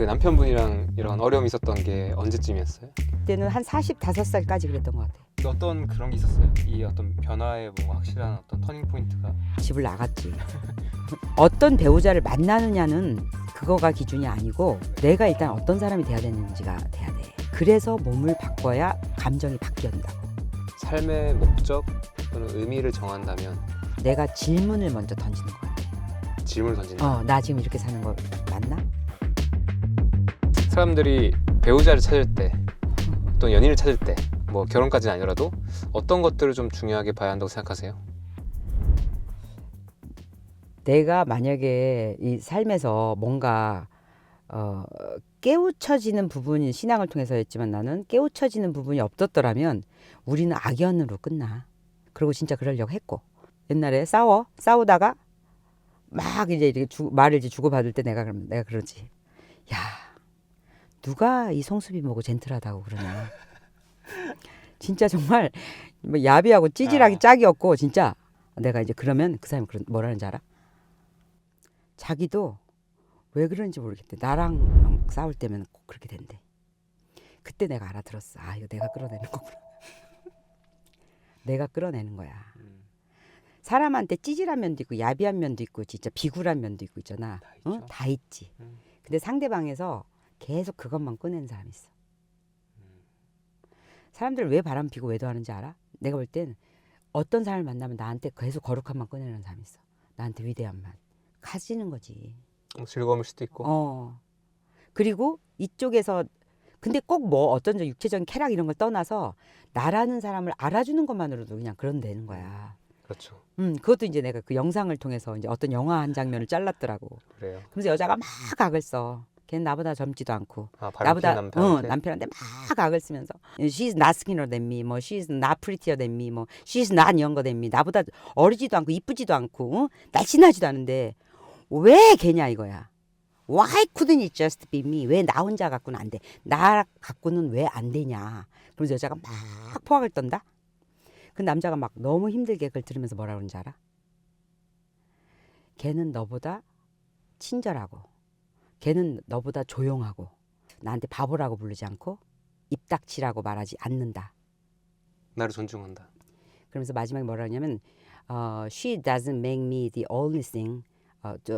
그 남편분이랑 이런 어려움이 있었던 게 언제쯤이었어요? 그때는 한 45살까지 그랬던 것 같아. 어떤 그런 게 있었어요? 이 어떤 변화의 뭐 확실한 어떤 터닝 포인트가? 집을 나갔지. 어떤 배우자를 만나느냐는 그거가 기준이 아니고 내가 일단 어떤 사람이 돼야 되는지가 돼야 돼. 그래서 몸을 바꿔야 감정이 바뀐다고. 삶의 목적 또는 의미를 정한다면 내가 질문을 먼저 던지는 것 같아. 질문을 던진다. 나 지금 이렇게 사는 거 맞나? 사람들이 배우자를 찾을 때 또는 연인을 찾을 때 뭐 결혼까지는 아니더라도 어떤 것들을 좀 중요하게 봐야 한다고 생각하세요? 내가 만약에 이 삶에서 뭔가 깨우쳐지는 부분이 신앙을 통해서였지만 나는 깨우쳐지는 부분이 없었더라면 우리는 악연으로 끝나. 그리고 진짜 그러려고 했고 옛날에 싸우다가 막 이제 이렇게 말을 이제 주고받을 때 내가 그러지. 야, 누가 이 송수비 보고 젠틀하다고 그러냐. 진짜 정말 뭐 야비하고 찌질하기 짝이었고 진짜 내가 이제 그러면 그 사람이 뭐라는지 알아? 자기도 왜 그런지 모르겠대. 나랑 싸울 때면 꼭 그렇게 된대. 그때 내가 알아들었어. 아, 이거 내가 끌어내는 거구나. 내가 끌어내는 거야. 사람한테 찌질한 면도 있고 야비한 면도 있고 진짜 비굴한 면도 있고 있잖아. 다 있지. 근데 상대방에서 계속 그것만 꺼내는 사람이 있어. 사람들 왜 바람 피고 외도하는지 알아? 내가 볼 땐 어떤 사람을 만나면 나한테 계속 거룩함만 꺼내는 사람이 있어. 나한테 위대함만. 가지는 거지. 즐거움일 수도 있고. 그리고 이쪽에서 근데 꼭 뭐 어떤 육체적인 쾌락 이런 걸 떠나서 나라는 사람을 알아주는 것만으로도 그냥 그런 되는 거야. 그렇죠. 그것도 이제 내가 그 영상을 통해서 이제 어떤 영화 한 장면을 잘랐더라고. 그래요. 그래서 여자가 막 악을 써. 걔는 나보다 젊지도 않고 나보다 남편한테 막 악을 쓰면서 she's not skinnier than me, 뭐 she's not prettier than me, 뭐 she's not younger than me. 나보다 어리지도 않고 이쁘지도 않고 날씬하지도 않은데 왜 걔냐 이거야. Why couldn't it just be me? 왜 나 혼자 갖고는 안 돼? 나 갖고는 왜 안 되냐? 그러면서 여자가 막 포악을 떤다. 그 남자가 막 너무 힘들게 그걸 들으면서 뭐라 그러는지 알아? 걔는 너보다 친절하고 걔는 너보다 조용하고 나한테 바보라고 부르지 않고 입 닥치라고 말하지 않는다. 나를 존중한다. 그러면서 마지막에 뭐라 하냐면 She doesn't make me the only thing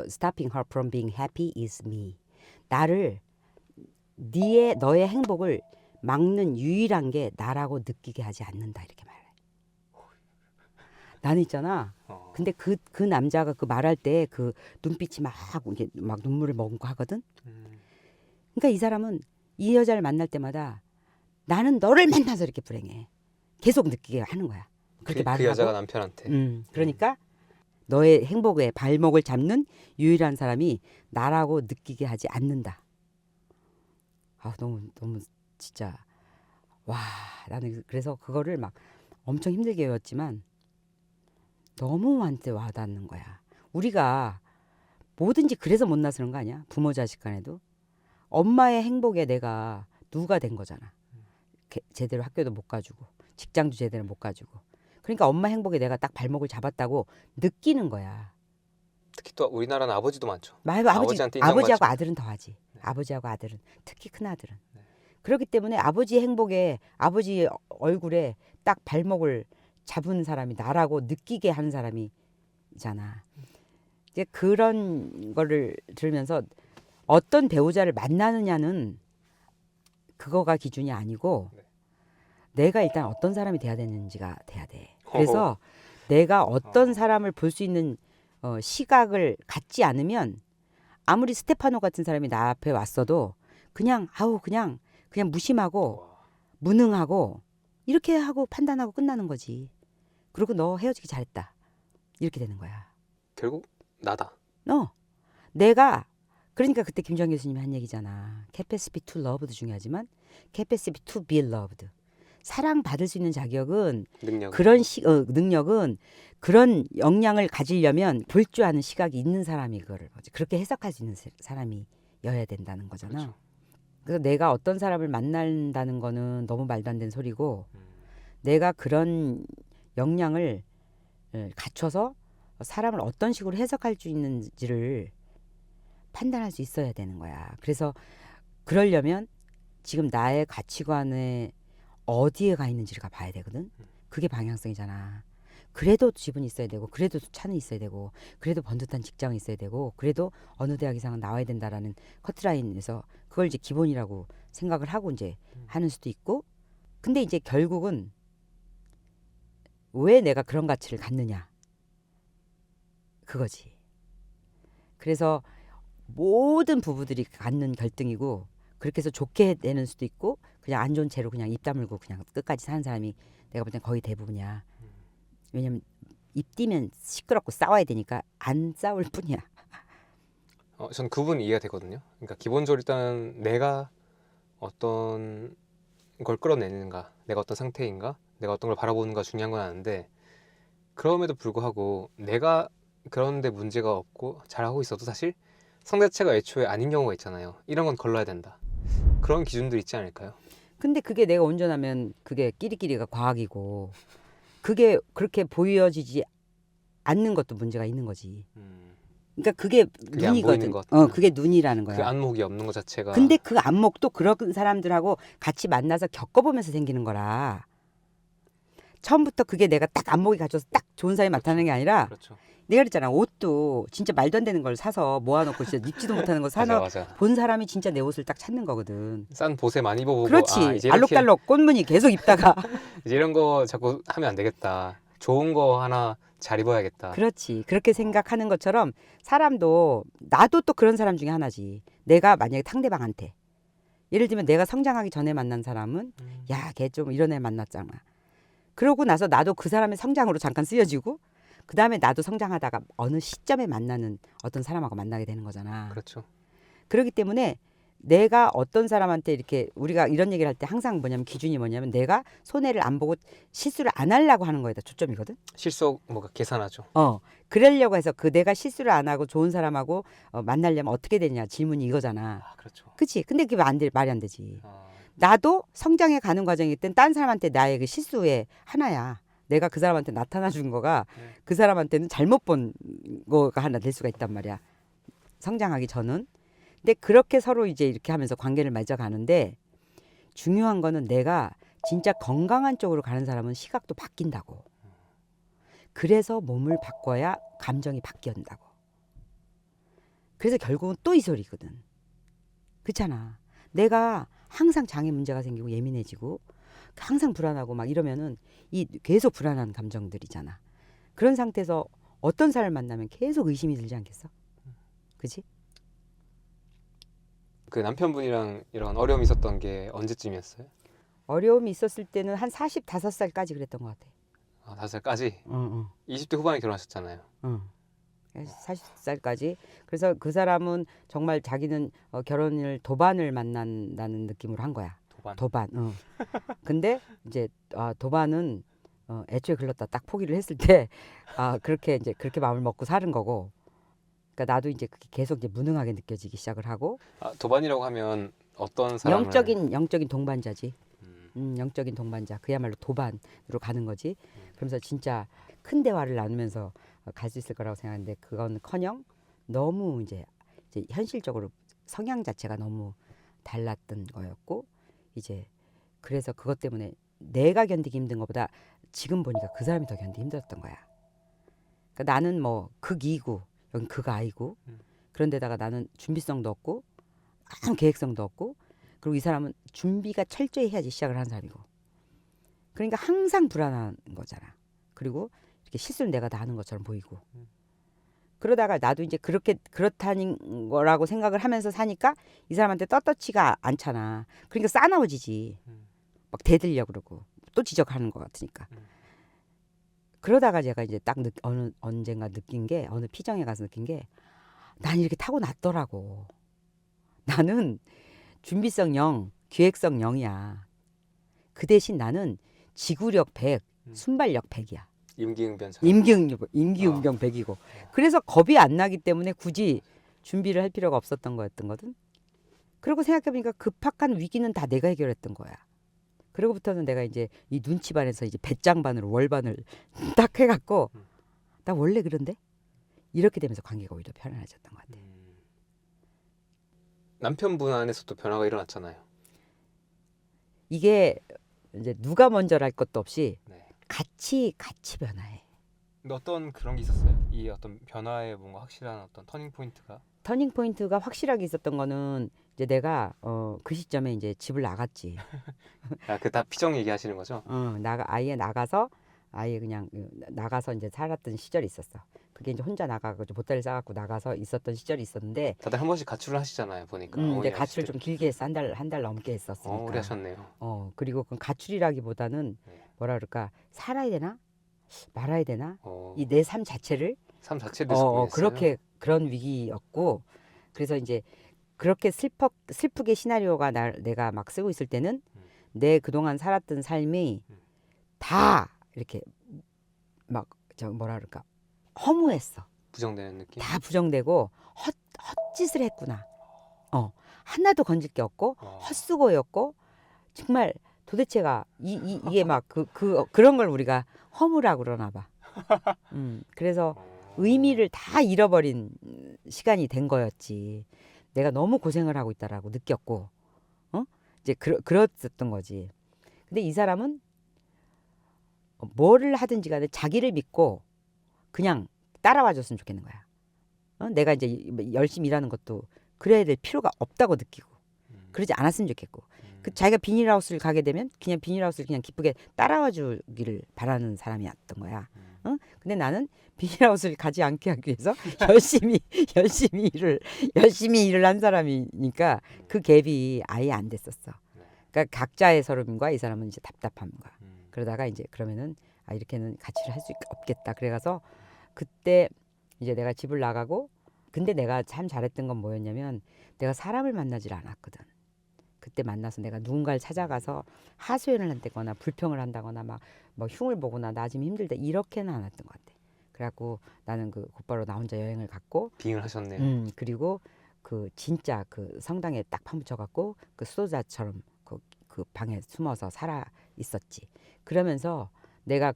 stopping her from being happy is me. 나를 너의 행복을 막는 유일한 게 나라고 느끼게 하지 않는다. 이렇게 말해. 나는 있잖아. 근데 그 남자가 그 말할 때 그 눈빛이 막 이렇게 막 눈물을 머금고 하거든. 그러니까 이 사람은 이 여자를 만날 때마다 나는 너를 만나서 이렇게 불행해. 계속 느끼게 하는 거야. 그렇게 말을 그 여자가 하고. 남편한테. 그러니까 너의 행복에 발목을 잡는 유일한 사람이 나라고 느끼게 하지 않는다. 아, 너무 진짜 와, 나는 그래서 그거를 막 엄청 힘들게 외웠지만 너무 한테 와닿는 거야. 우리가 뭐든지 그래서 못 나서는 거 아니야? 부모 자식 간에도. 엄마의 행복에 내가 누가 된 거잖아. 제대로 학교도 못 가주고 직장도 제대로 못 가주고. 그러니까 엄마 행복에 내가 딱 발목을 잡았다고 느끼는 거야. 특히 또 우리나라는 아버지도 많죠. 아버지하고 인정받죠. 아들은 더 하지. 아버지하고 아들은. 특히 큰아들은. 그렇기 때문에 아버지 행복에 아버지 얼굴에 딱 발목을 잡은 사람이 나라고 느끼게 하는 사람이잖아. 이제 그런 거를 들으면서 어떤 배우자를 만나느냐는 그거가 기준이 아니고 내가 일단 어떤 사람이 돼야 되는지가 돼야 돼. 그래서 내가 어떤 사람을 볼 수 있는 시각을 갖지 않으면 아무리 스테파노 같은 사람이 나 앞에 왔어도 그냥 무심하고 무능하고 이렇게 하고 판단하고 끝나는 거지. 그리고 너 헤어지기 잘했다. 이렇게 되는 거야. 결국 나다. 내가 그러니까 그때 김주환 교수님이 한 얘기잖아. Capacity to love도 중요하지만 Capacity to be loved. 사랑받을 수 있는 자격은 능력은 그런 역량을 가지려면 볼 줄 아는 시각이 있는 사람이 그거를 그렇게 해석할 수 있는 사람이어야 된다는 거잖아. 그렇죠. 그래서 내가 어떤 사람을 만난다는 거는 너무 말도 안 되는 소리고 내가 그런 역량을 갖춰서 사람을 어떤 식으로 해석할 수 있는지를 판단할 수 있어야 되는 거야. 그래서 그러려면 지금 나의 가치관에 어디에 가 있는지를 봐야 되거든. 그게 방향성이잖아. 그래도 집은 있어야 되고, 그래도 차는 있어야 되고, 그래도 번듯한 직장이 있어야 되고, 그래도 어느 대학 이상은 나와야 된다라는 커트라인에서 그걸 이제 기본이라고 생각을 하고 이제 하는 수도 있고. 근데 이제 결국은 왜 내가 그런 가치를 갖느냐, 그거지. 그래서 모든 부부들이 갖는 결등이고, 그렇게 해서 좋게 되는 수도 있고, 그냥 안 좋은 채로 그냥 입 다물고 그냥 끝까지 사는 사람이 내가 볼 땐 거의 대부분이야. 왜냐면 입 띄면 시끄럽고 싸워야 되니까 안 싸울 뿐이야. 전 그분 이해가 되거든요. 그러니까 기본적으로 일단 내가 어떤 걸 끌어내는가, 내가 어떤 상태인가, 내가 어떤 걸 바라보는가 중요한 건 아는데, 그럼에도 불구하고 내가 그런데 문제가 없고 잘하고 있어도 사실 상대체가 애초에 아닌 경우가 있잖아요. 이런 건 걸러야 된다. 그런 기준들이 있지 않을까요? 근데 그게 내가 온전하면 그게 끼리끼리가 과학이고, 그게 그렇게 보여지지 않는 것도 문제가 있는 거지. 그러니까 그게 그게 안 눈이거든. 보이는 것. 그게 눈이라는 거야. 그 안목이 없는 것 자체가. 근데 그 안목도 그런 사람들하고 같이 만나서 겪어보면서 생기는 거라. 처음부터 그게 내가 딱 안목이 갖춰서 딱 좋은 사람이 나타나는 게 아니라, 그렇죠. 내가 그랬잖아. 옷도 진짜 말도 안 되는 걸 사서 모아놓고 진짜 입지도 못하는 거 사서 맞아. 본 사람이 진짜 내 옷을 딱 찾는 거거든. 싼 보세 많이 입어보고. 그렇지. 이제 이렇게 알록달록 꽃무늬 계속 입다가 이제 이런 거 자꾸 하면 안 되겠다. 좋은 거 하나 잘 입어야겠다. 그렇지. 그렇게 생각하는 것처럼 사람도, 나도 또 그런 사람 중에 하나지. 내가 만약에 상대방한테, 예를 들면 내가 성장하기 전에 만난 사람은 야, 걔 좀 이런 애 만났잖아. 그러고 나서 나도 그 사람의 성장으로 잠깐 쓰여지고, 그 다음에 나도 성장하다가 어느 시점에 만나는 어떤 사람하고 만나게 되는 거잖아. 그렇죠. 그렇기 때문에 내가 어떤 사람한테 이렇게, 우리가 이런 얘기를 할 때 항상 뭐냐면 기준이 뭐냐면 내가 손해를 안 보고 실수를 안 하려고 하는 거에다 초점이거든. 실속 뭐가 계산하죠. 그러려고 해서 그 내가 실수를 안 하고 좋은 사람하고 만나려면 어떻게 되냐 질문이 이거잖아. 그렇죠. 그치? 근데 그게 말이 안 되지. 아, 나도 성장해 가는 과정일 땐 딴 사람한테 나의 그 실수의 하나야. 내가 그 사람한테 나타나 준 거가 그 사람한테는 잘못 본 거가 하나 될 수가 있단 말이야. 성장하기 전은. 근데 그렇게 서로 이제 이렇게 하면서 관계를 맺어가는데, 중요한 거는 내가 진짜 건강한 쪽으로 가는 사람은 시각도 바뀐다고. 그래서 몸을 바꿔야 감정이 바뀐다고. 그래서 결국은 또 이 소리거든. 그렇잖아. 내가 항상 장애 문제가 생기고 예민해지고 항상 불안하고 막 이러면은 이 계속 불안한 감정들이잖아. 그런 상태에서 어떤 사람을 만나면 계속 의심이 들지 않겠어? 그지? 그 남편분이랑 이런 어려움이 있었던 게 언제쯤이었어요? 어려움이 있었을 때는 한 45살까지 그랬던 것 같아. 5살까지? 응. 20대 후반에 결혼하셨잖아요. 40살까지. 그래서 그 사람은 정말 자기는 결혼을 도반을 만난다는 느낌으로 한 거야. 도반. 근데 이제 도반은 애초에 글렀다 딱 포기를 했을 때 그렇게 이제 그렇게 마음을 먹고 사는 거고. 그러니까 나도 이제 그게 계속 이제 무능하게 느껴지기 시작을 하고. 도반이라고 하면 어떤 사람을? 영적인 동반자지. 영적인 동반자. 그야말로 도반으로 가는 거지. 그러면서 진짜 큰 대화를 나누면서 갈 수 있을 거라고 생각하는데, 그건커녕 너무 이제 현실적으로 성향 자체가 너무 달랐던 거였고, 이제 그래서 그것 때문에 내가 견디기 힘든 것보다 지금 보니까 그 사람이 더 견디기 힘들었던 거야. 그러니까 나는 뭐 극이고 여긴 극아이고, 그런데다가 나는 준비성도 없고 아무 계획성도 없고, 그리고 이 사람은 준비가 철저히 해야지 시작을 하는 사람이고, 그러니까 항상 불안한 거잖아. 그리고 이렇게 실수를 내가 다 하는 것처럼 보이고, 그러다가 나도 이제 그렇다는 거라고 생각을 하면서 사니까 이 사람한테 떳떳지가 않잖아. 그러니까 싸나워지지. 막 대들려고 그러고 또 지적하는 것 같으니까. 그러다가 제가 이제 딱 언젠가 느낀 게, 어느 피정에 가서 느낀 게, 난 이렇게 타고났더라고. 나는 준비성 0, 기획성 0이야. 그 대신 나는 지구력 100, 순발력 100이야. 임기응변. 임기응변 100이고. 그래서 겁이 안 나기 때문에 굳이 준비를 할 필요가 없었던 거였던. 그리고 생각해보니까 급박한 위기는 다 내가 해결했던 거야. 그러고부터는 내가 이제 이 눈치반에서 이제 배짱반으로 월반을 딱 해갖고, 나 원래 그런데? 이렇게 되면서 관계가 오히려 편안해졌던 것 같아. 남편분 안에서도 변화가 일어났잖아요. 이게 이제 누가 먼저랄 것도 없이 네. 같이 변화해. 근데 어떤 그런 게 있었어요? 이 어떤 변화에 뭔가 확실한 어떤 터닝 포인트가? 터닝 포인트가 확실하게 있었던 거는 이제 내가 그 시점에 이제 집을 나갔지. 아, 그 다 피정 얘기하시는 거죠? 아예 나가서 아예 그냥 나가서 이제 살았던 시절이 있었어. 그게 이제 혼자 나가고 보따리 싸갖고 나가서 있었던 시절이 있었는데, 다들 한 번씩 가출을 하시잖아요, 보니까. 근데 어머니 가출을 좀 아저씨들이. 길게 했어. 한 달 넘게 오래 했었으니까. 하셨네요. 그리고 그 가출이라기보다는 네. 뭐라 그럴까, 살아야 되나 말아야 되나, 어, 이 내 삶 자체를 삶 자체에 대해서 고민했어요. 그렇게 그런 위기였고, 그래서 이제 그렇게 슬프게 시나리오가 내가 막 쓰고 있을 때는 음. 내 그동안 살았던 삶이 다 이렇게 막 뭐라 그럴까, 허무했어. 부정되는 느낌? 다 부정되고 헛짓을 했구나. 하나도 건질 게 없고 와. 헛수고였고, 정말 도대체가 이게 막 그런 걸 우리가 허무라고 그러나 봐. 그래서 의미를 다 잃어버린 시간이 된 거였지. 내가 너무 고생을 하고 있다라고 느꼈고, 이제 그랬었던 거지. 근데 이 사람은 뭐를 하든지 간에 자기를 믿고 그냥 따라와 줬으면 좋겠는 거야. 내가 이제 열심히 일하는 것도 그래야 될 필요가 없다고 느끼고, 그러지 않았으면 좋겠고, 그 자기가 비닐하우스를 가게 되면 그냥 비닐하우스를 그냥 기쁘게 따라와 주기를 바라는 사람이었던 거야. 근데 나는 비닐하우스를 가지 않게 하기 위해서 열심히 일을 한 사람이니까 그 갭이 아예 안 됐었어. 그러니까 각자의 서름과 이 사람은 이제 답답함과, 그러다가 이제 그러면은 이렇게는 같이 할 수 없겠다. 그래가서 그때 이제 내가 집을 나가고, 근데 내가 참 잘했던 건 뭐였냐면, 내가 사람을 만나질 않았거든. 그때 만나서 내가 누군가를 찾아가서 하소연을 한다거나 불평을 한다거나 막 뭐 흉을 보거나 나 지금 힘들다 이렇게는 안 했던 것 같아. 그래갖고 나는 그 곧바로 나 혼자 여행을 갔고, 빙을 하셨네요. 그리고 그 진짜 그 성당에 딱 파묻혀갖고 그 수도자처럼 그 방에 숨어서 살아 있었지. 그러면서 내가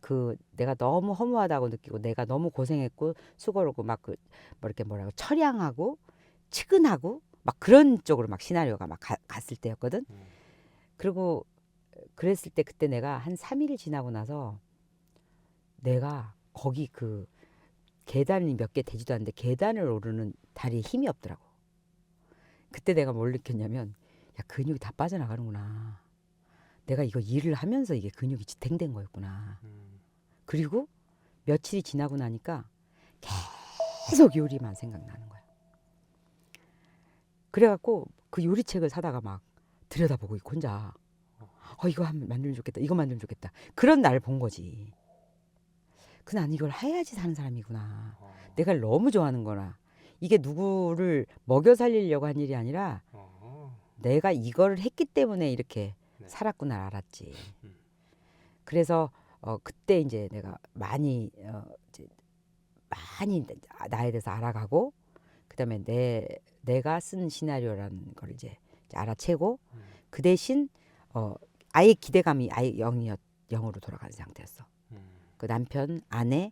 너무 허무하다고 느끼고, 내가 너무 고생했고 수고로고 막 뭐 이렇게 뭐라고 처량하고 측은하고 막 그런 쪽으로 막 시나리오가 막 갔을 때였거든. 그리고 그랬을 때 그때 내가 한 3일 지나고 나서 내가 거기 그 계단이 몇 개 되지도 않는데 계단을 오르는 다리에 힘이 없더라고. 그때 내가 뭘 느꼈냐면, 야, 근육이 다 빠져나가는구나. 내가 이거 일을 하면서 이게 근육이 지탱된 거였구나. 그리고 며칠이 지나고 나니까 계속 요리만 생각나는 거야. 그래갖고 그 요리책을 사다가 막 들여다보고 있고 혼자 이거 만들면 좋겠다, 이거 만들면 좋겠다, 그런 날 본 거지. 난 이걸 해야지 사는 사람이구나. 내가 너무 좋아하는 거나, 이게 누구를 먹여 살리려고 한 일이 아니라 내가 이거를 했기 때문에 이렇게 살았구나 알았지. 그래서 그때 이제 내가 많이 나에 대해서 알아가고, 그다음에 내가 쓴 시나리오라는 걸 이제 알아채고, 그 대신 아예 기대감이 아예 0으로 돌아가는 상태였어. 그 남편, 아내,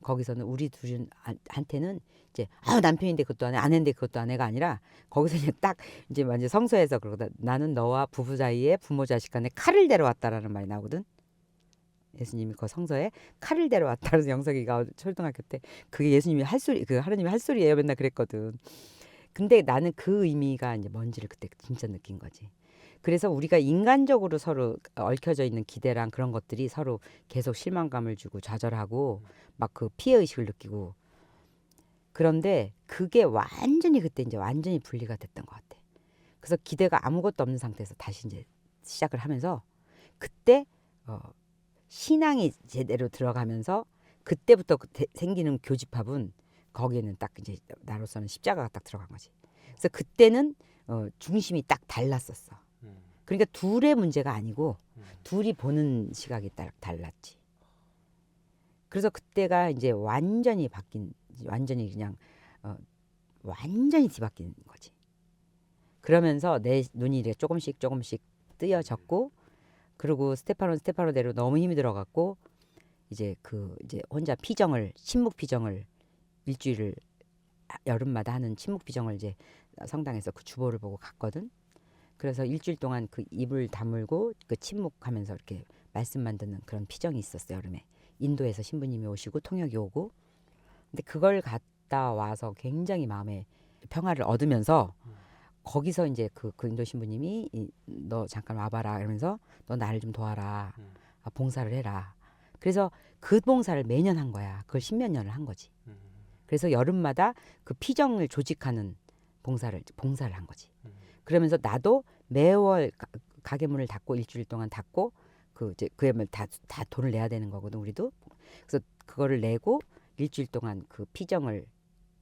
거기서는 우리 둘한테는 이제 남편인데 그것도 안 해, 아내인데 그것도 안 해가 아니라, 거기서 이제 딱 이제 완전 성서에서 그러거든. 나는 너와 부부 사이에 부모 자식 간에 칼을 데려왔다라는 말이 나오거든. 예수님이 그 성서에 칼을 데려왔다는 영석이가 초등학교 때 그게 예수님이 할 소리, 그 하나님이 할 소리예요 맨날 그랬거든. 근데 나는 그 의미가 이제 뭔지를 그때 진짜 느낀 거지. 그래서 우리가 인간적으로 서로 얽혀져 있는 기대랑 그런 것들이 서로 계속 실망감을 주고 좌절하고 막 그 피해 의식을 느끼고, 그런데 그게 완전히 그때 이제 완전히 분리가 됐던 것 같아. 그래서 기대가 아무것도 없는 상태에서 다시 이제 시작을 하면서, 그때 신앙이 제대로 들어가면서 그때부터 생기는 교집합은, 거기에는 딱 이제 나로서는 십자가가 딱 들어간 거지. 그래서 그때는 중심이 딱 달랐었어. 그러니까 둘의 문제가 아니고 둘이 보는 시각이 딱 달랐지. 그래서 그때가 이제 완전히 그냥 완전히 뒤바뀐 거지. 그러면서 내 눈이 이렇게 조금씩 뜨여졌고, 그리고 스테파노대로 너무 힘이 들어갔고, 이제 혼자 신묵 피정을 일주일을 여름마다 하는 침묵 비정을 이제 성당에서 그 주보를 보고 갔거든. 그래서 일주일 동안 그 입을 다물고 그 침묵하면서 이렇게 말씀만 듣는 그런 피정이 있었어요. 여름에 인도에서 신부님이 오시고 통역이 오고. 근데 그걸 갔다 와서 굉장히 마음에 평화를 얻으면서 거기서 이제 그 인도 신부님이 너 잠깐 와봐라 이러면서 너 나를 좀 도와라. 봉사를 해라. 그래서 그 봉사를 매년 한 거야. 그걸 10몇 년을 한 거지. 그래서 여름마다 그 피정을 조직하는 봉사를 한 거지. 그러면서 나도 매월 가게 문을 닫고 일주일 동안 닫고 그 이제 그야말로 다 돈을 내야 되는 거거든 우리도. 그래서 그거를 내고 일주일 동안 그 피정을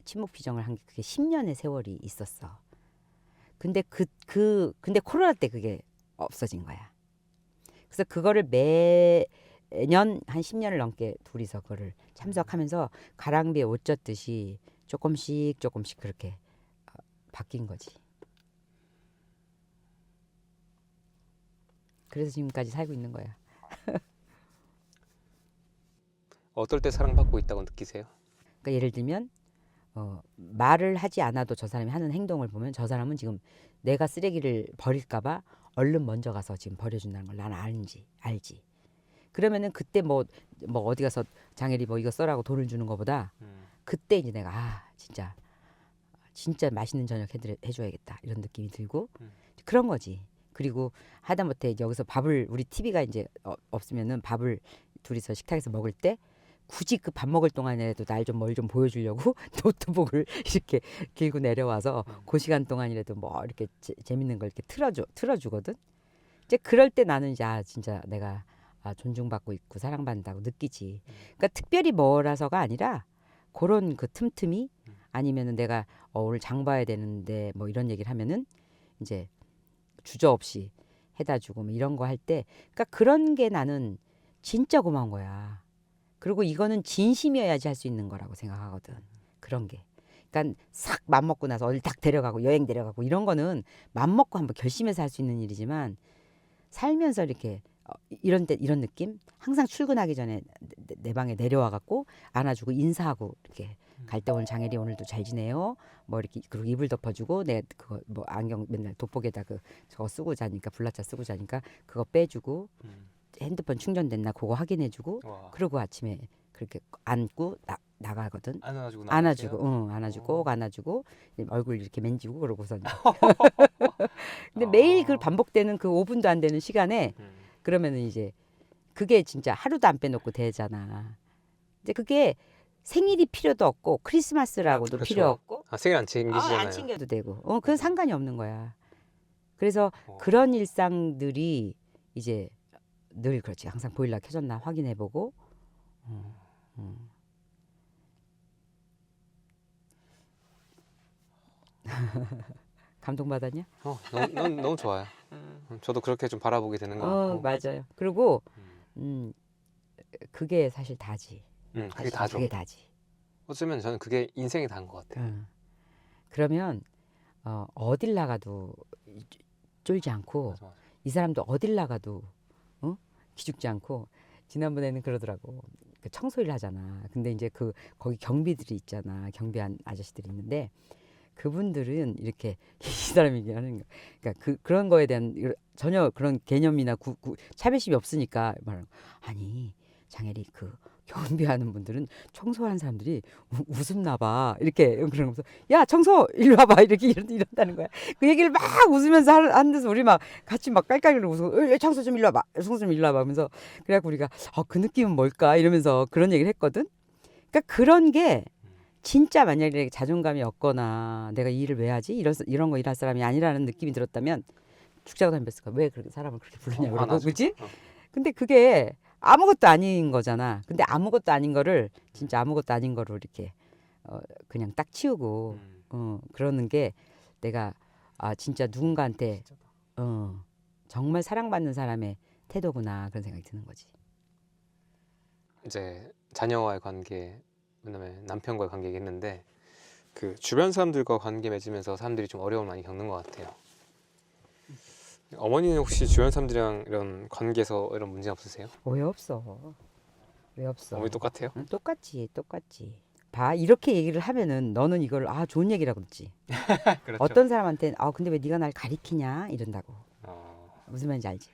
침묵 피정을 한 게 그게 10년의 세월이 있었어. 근데 근데 코로나 때 그게 없어진 거야. 그래서 그거를 매년 한 10년을 넘게 둘이서 그거를 참석하면서 가랑비에 옷 젖듯이 조금씩 그렇게 바뀐 거지. 그래서 지금까지 살고 있는 거야. 어떨 때 사랑받고 있다고 느끼세요? 그러니까 예를 들면 말을 하지 않아도 저 사람이 하는 행동을 보면 저 사람은 지금 내가 쓰레기를 버릴까 봐 얼른 먼저 가서 지금 버려준다는 걸 난 알지. 그러면은 그때 뭐 어디 가서 장애리 뭐 이거 써라고 돈을 주는 것보다 그때 이제 내가 진짜 맛있는 저녁 해줘야겠다 이런 느낌이 들고 그런 거지. 그리고 하다못해 여기서 밥을 우리 TV가 이제 없으면은 밥을 둘이서 식탁에서 먹을 때 굳이 그 밥 먹을 동안이라도 날 좀 뭘 좀 보여주려고 노트북을 이렇게 길고 내려와서 그 시간 동안이라도 뭐 이렇게 재밌는 걸 이렇게 틀어주거든. 이제 그럴 때 나는 이제 진짜 내가 존중받고 있고 사랑받는다고 느끼지. 그러니까 특별히 뭐라서가 아니라 그런 그 틈틈이 아니면은 내가 오늘 장 봐야 되는데 뭐 이런 얘기를 하면은 이제 주저없이 해다 주고 뭐 이런 거 할 때 그러니까 그런 게 나는 진짜 고마운 거야. 그리고 이거는 진심이어야지 할 수 있는 거라고 생각하거든. 그런 게. 그러니까 싹 맘먹고 나서 어딜 딱 데려가고 여행 데려가고 이런 거는 맘먹고 한번 결심해서 할 수 있는 일이지만 살면서 이렇게 이런 느낌? 항상 출근하기 전에 내 방에 내려와 갖고 안아주고 인사하고 이렇게 갈 때 오늘 장혜리 오늘도 잘 지내요. 뭐 이렇게 그리고 이불 덮어주고 내 그거 뭐 안경 맨날 돋보기에다 저거 쓰고 자니까 불라차 쓰고 자니까 그거 빼주고 핸드폰 충전됐나 그거 확인해주고 그러고 아침에 그렇게 안고 나가거든. 안아주고 꼭 안아주고 얼굴 이렇게 만지고 그러고선. 근데 매일 그 반복되는 그 5분도 안 되는 시간에 그러면은 이제 그게 진짜 하루도 안 빼놓고 되잖아. 이제 그게 생일이 필요도 없고 크리스마스라고도 그렇죠. 필요 없고 생일 안 챙기시잖아요. 안 챙겨도 되고 그건 상관이 없는 거야. 그래서 그런 일상들이 이제 늘 그렇지. 항상 보일러 켜졌나 확인해보고 감동받았냐? 너무 좋아요. 저도 그렇게 좀 바라보게 되는 것 같고. 맞아요. 그리고 그게 사실 다지. 그게 다죠. 그게 다지. 어쩌면 저는 그게 인생이 다인 것 같아요. 그러면 어딜 나가도 쫄지 않고 맞아. 이 사람도 어딜 나가도 기죽지 않고 지난번에는 그러더라고. 그 청소를 하잖아. 근데 이제 거기 경비들이 있잖아. 경비한 아저씨들이 있는데 그분들은 이렇게 이 사람이 얘기하는 거. 그러니까 그런 거에 대한 전혀 그런 개념이나 차별심이 없으니까 말하는 거. 아니 장혜리 그 경비하는 분들은 청소하는 사람들이 웃음나 봐 이렇게 그러면서 야 청소 일로 와봐 이렇게 이런다는 거야. 그 얘기를 막 웃으면서 하는 데서 우리 막 같이 막 깔깔거리고 웃고 청소 좀 일로 와봐 청소 좀 일로 와봐 하면서 그래갖고 우리가 그 느낌은 뭘까 이러면서 그런 얘기를 했거든. 그러니까 그런 게 진짜 만약에 자존감이 없거나 내가 이 일을 왜 하지 이런 거 일할 사람이 아니라는 느낌이 들었다면 죽자고 덤볐을 거야. 왜 그렇게 사람을 그렇게 부르냐고 그러고 그지? 근데 그게 아무것도 아닌 거잖아. 근데 아무것도 아닌 거를 진짜 아무것도 아닌 거로 이렇게 그냥 딱 치우고 그러는 게 내가 진짜 누군가한테 정말 사랑받는 사람의 태도구나 그런 생각이 드는 거지. 이제 자녀와의 관계, 그다음에 남편과의 관계 얘기했는데 그 주변 사람들과 관계 맺으면서 사람들이 좀 어려움을 많이 겪는 것 같아요. 어머니는 혹시 주변 사람들이랑 이런 관계에서 이런 문제 없으세요? 왜 없어? 왜 없어? 어머니 똑같아요? 똑같지. 봐 이렇게 얘기를 하면은 너는 이걸 좋은 얘기라고 그러지. 그렇죠. 어떤 사람한테는 근데 왜 네가 날 가리키냐 이런다고. 무슨 말인지 알지?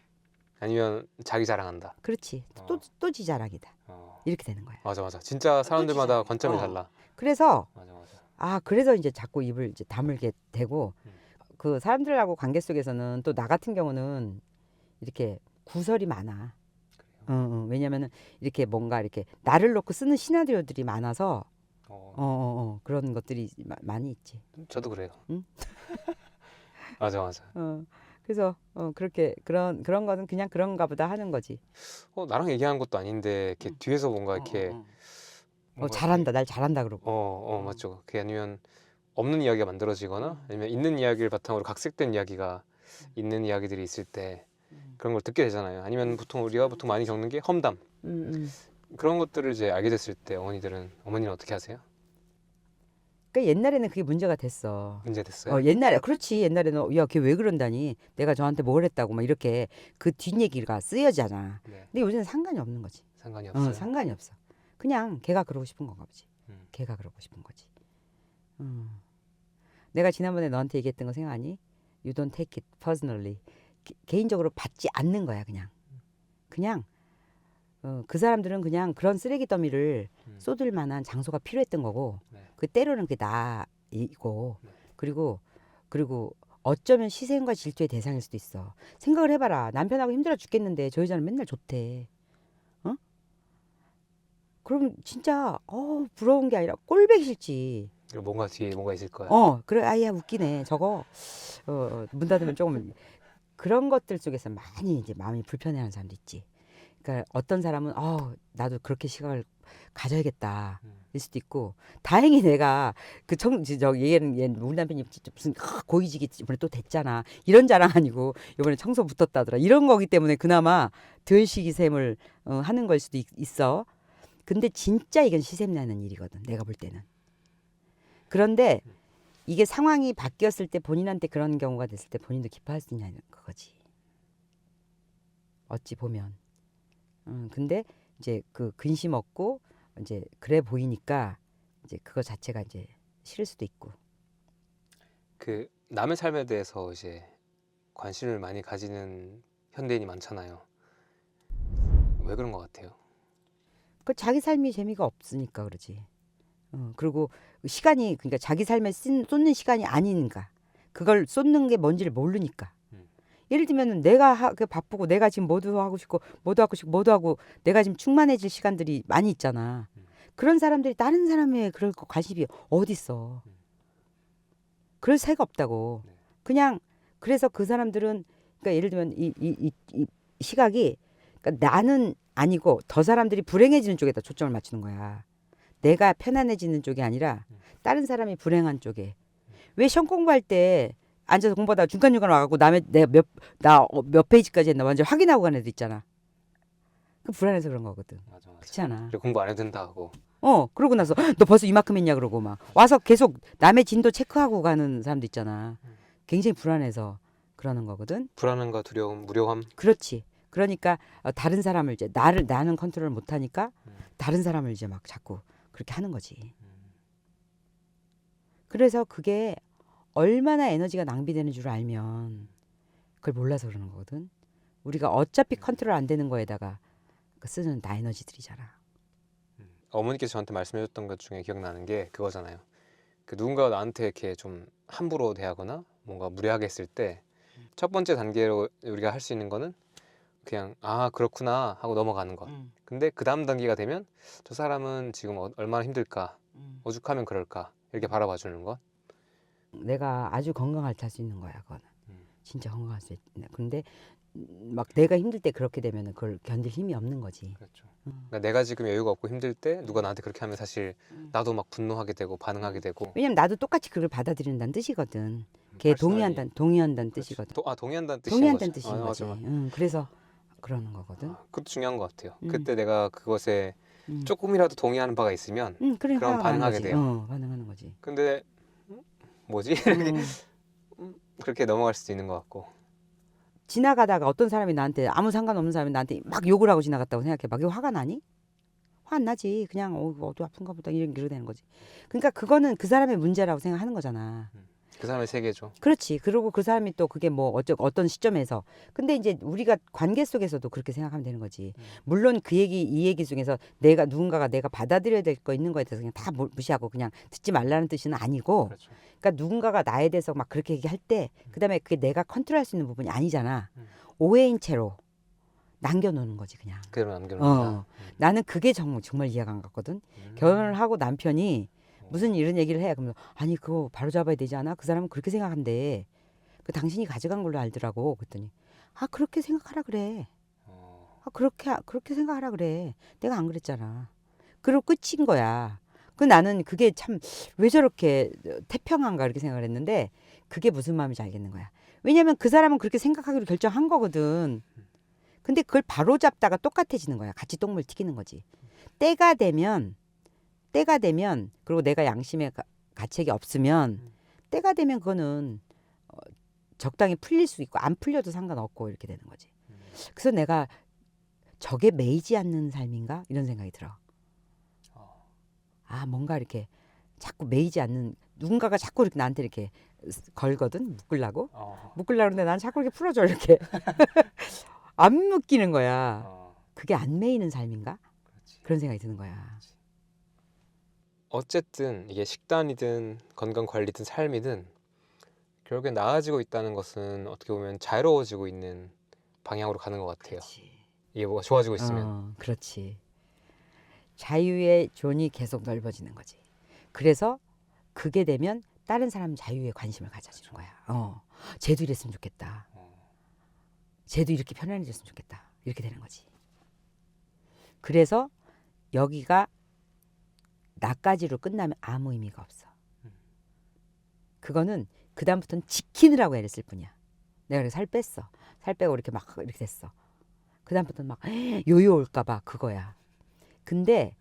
아니면 자기 자랑한다. 그렇지. 어. 또 지 자랑이다. 어. 이렇게 되는 거야. 맞아. 진짜 사람들마다 관점이 달라. 그래서 맞아. 그래서 이제 자꾸 입을 이제 다물게 되고 음. 그 사람들하고 관계 속에서는 또 나 같은 경우는 이렇게 구설이 많아. 왜냐면은 이렇게 뭔가 이렇게 나를 놓고 쓰는 시나리오들이 많아서 그런 것들이 많이 있지. 저도 그래요. 응? 맞아. 그래서 그렇게 그런 거는 그냥 그런가 보다 하는 거지. 나랑 얘기한 것도 아닌데 이렇게 뒤에서 뭔가 이렇게 뭔가 잘한다, 날 잘한다 그러고. 맞죠. 그게 아니면 없는 이야기가 만들어지거나 아니면 있는 이야기를 바탕으로 각색된 이야기가 있는 이야기들이 있을 때 그런 걸 듣게 되잖아요. 아니면 우리가 보통 많이 겪는 게 험담. 그런 것들을 이제 알게 됐을 때 어머니는 어떻게 하세요? 그러니까 옛날에는 그게 문제가 됐어. 문제 됐어요? 옛날에 그렇지. 옛날에는 야, 걔 왜 그런다니? 내가 저한테 뭘 했다고 막 이렇게 그 뒷얘기가 쓰여지잖아. 네. 근데 요즘은 상관이 없는 거지. 상관이 없어요. 상관이 없어. 그냥 걔가 그러고 싶은 건가 보지. 음. 걔가 그러고 싶은 거지. 내가 지난번에 너한테 얘기했던 거 생각하니? You don't take it personally. 개인적으로 받지 않는 거야, 그냥. 그냥 그 사람들은 그냥 그런 쓰레기 더미를 쏟을 만한 장소가 필요했던 거고, 네. 그 때로는 그게 나이고, 네. 그리고 어쩌면 희생과 질투의 대상일 수도 있어. 생각을 해봐라. 남편하고 힘들어 죽겠는데 저 여자는 맨날 좋대. 그럼 진짜 부러운 게 아니라 꼴보기 싫지. 뭔가 뒤에 뭔가 있을 거야. 그래. 아야 웃기네. 저거 문 닫으면 조금 그런 것들 속에서 많이 이제 마음이 불편해하는 사람도 있지. 그러니까 어떤 사람은 나도 그렇게 시각을 가져야겠다 일 수도 있고. 다행히 내가 얘는 우리 남편이 진짜 무슨 고위직이 이번에 또 됐잖아. 이런 자랑 아니고 이번에 청소 붙었다더라. 이런 거기 때문에 그나마 덜 시기샘을 하는 걸 수도 있어. 근데 진짜 이건 시샘나는 일이거든. 내가 볼 때는. 그런데 이게 상황이 바뀌었을 때 본인한테 그런 경우가 됐을 때 본인도 기뻐할 수 있냐는 그거지. 어찌 보면. 근데 이제 그 근심 없고 이제 그래 보이니까 이제 그거 자체가 이제 싫을 수도 있고. 그 남의 삶에 대해서 이제 관심을 많이 가지는 현대인이 많잖아요. 왜 그런 것 같아요? 그 자기 삶이 재미가 없으니까 그러지. 그리고 시간이 그러니까 자기 삶에 쏟는 시간이 아닌가. 그걸 쏟는 게 뭔지를 모르니까. 예를 들면 내가 바쁘고 내가 지금 뭐도 하고 싶고 뭐도 하고 내가 지금 충만해질 시간들이 많이 있잖아. 그런 사람들이 다른 사람의 그럴 거 관심이 어딨어. 그럴 새가 없다고. 그냥 그래서 그 사람들은 그러니까 예를 들면 이 시각이 그러니까 나는 아니고 더 사람들이 불행해지는 쪽에다 초점을 맞추는 거야. 내가 편안해지는 쪽이 아니라 다른 사람이 불행한 쪽에. 왜 시험 공부할 때 앉아서 공부하다가 중간중간 와갖고 내가 몇 페이지까지 했나 완전 확인하고 가는 애도 있잖아. 그 불안해서 그런 거거든. 맞아. 그렇지 않아? 그리고 공부 안 해도 된다 하고. 그러고 나서 너 벌써 이만큼 했냐 그러고 막 와서 계속 남의 진도 체크하고 가는 사람도 있잖아. 굉장히 불안해서 그러는 거거든. 불안함과 두려움, 무료함. 그렇지. 그러니까 다른 사람을 이제 나는 컨트롤 못하니까 다른 사람을 이제 막 자꾸 그렇게 하는 거지. 그래서 그게 얼마나 에너지가 낭비되는 줄 알면 그걸 몰라서 그러는 거거든. 우리가 어차피 컨트롤 안 되는 거에다가 쓰는 나 에너지들이잖아. 어머니께서 저한테 말씀해줬던 것 중에 기억나는 게 그거잖아요. 그 누군가가 나한테 이렇게 좀 함부로 대하거나 뭔가 무례하게 했을 때 첫 번째 단계로 우리가 할 수 있는 거는 그냥 그렇구나 하고 넘어가는 것. 근데 그 다음 단계가 되면 저 사람은 지금 얼마나 힘들까, 오죽하면 그럴까 이렇게 바라봐 주는 것. 내가 아주 건강할 때 할 수 있는 거야, 그거는. 진짜 건강할 수 있는. 근데 막 내가 힘들 때 그렇게 되면은 그걸 견딜 힘이 없는 거지. 그렇죠. 그러니까 내가 지금 여유가 없고 힘들 때 누가 나한테 그렇게 하면 사실 나도 막 분노하게 되고 반응하게 되고. 왜냐면 나도 똑같이 그걸 받아들인다는 뜻이거든. 걔 동의한다는 그렇지. 뜻이거든. 동의한다는 뜻인 동의한다는 거죠. 뜻인 거지. 맞아. 그래서 그러는 거거든. 그것도 중요한 것 같아요. 그때 내가 그것에 음. 조금이라도 동의하는 바가 있으면 그러니까 그럼 반응하게 거지. 돼요. 반응하는 거지. 근데 뭐지? 그렇게 넘어갈 수도 있는 것 같고. 지나가다가 어떤 사람이 나한테 아무 상관없는 사람이 나한테 막 욕을 하고 지나갔다고 생각해. 막 이거 화가 나니? 화 안 나지. 그냥 어디 아픈가 보다 이런 기로 되는 거지. 그러니까 그거는 그 사람의 문제라고 생각하는 거잖아. 그 사람의 세계죠. 그렇지. 그리고 그 사람이 또 그게 뭐 어떤 시점에서. 근데 이제 우리가 관계 속에서도 그렇게 생각하면 되는 거지. 물론 그 얘기 이 얘기 중에서 누군가가 내가 받아들여야 될 거 있는 거에 대해서 그냥 다 무시하고 그냥 듣지 말라는 뜻은 아니고. 그렇죠. 그러니까 누군가가 나에 대해서 막 그렇게 얘기할 때 그다음에 그게 내가 컨트롤할 수 있는 부분이 아니잖아. 오해인 채로 남겨놓는 거지 그냥. 그대로 남겨놓는다. 나는 그게 정말 이해가 안 갔거든. 결혼을 하고 남편이 무슨 이런 얘기를 해. 그러면 아니 그거 바로 잡아야 되지 않아? 그 사람은 그렇게 생각한대. 그 당신이 가져간 걸로 알더라고. 그랬더니 아 그렇게 생각하라 그래. 아 그렇게 생각하라 그래. 내가 안 그랬잖아. 그리고 끝인 거야. 그 나는 그게 참 왜 저렇게 태평한가 이렇게 생각을 했는데 그게 무슨 마음인지 알겠는 거야. 왜냐면 그 사람은 그렇게 생각하기로 결정한 거거든. 근데 그걸 바로 잡다가 똑같아지는 거야. 같이 똥물 튀기는 거지. 때가 되면 그리고 내가 양심의 가책이 없으면 때가 되면 그거는 적당히 풀릴 수 있고 안 풀려도 상관없고 이렇게 되는 거지. 그래서 내가 저게 매이지 않는 삶인가 이런 생각이 들어. 아 뭔가 이렇게 자꾸 매이지 않는 누군가가 자꾸 이렇게 나한테 이렇게 걸거든 묶으려고 근데 난 자꾸 이렇게 풀어줘 이렇게 안 묶이는 거야. 그게 안 매이는 삶인가? 그렇지. 그런 생각이 드는 거야. 어쨌든 이게 식단이든 건강 관리든 삶이든 결국에 나아지고 있다는 것은 어떻게 보면 자유로워지고 있는 방향으로 가는 것 같아요. 그렇지. 이게 뭐가 좋아지고 있으면. 그렇지. 자유의 존이 계속 넓어지는 거지. 그래서 그게 되면 다른 사람 자유에 관심을 가져지는 거야. 쟤도 이랬으면 좋겠다. 쟤도 이렇게 편안해졌으면 좋겠다. 이렇게 되는 거지. 그래서 여기가 나까지로 끝나면 아무 의미가 없어. 그거는 그 다음부터는 지키느라고 애를 쓸 뿐이야. 내가 그래서 살 뺐어. 살 빼고 이렇게 막 이렇게 됐어. 그 다음부터는 막 요요 올까봐 그거야. 근데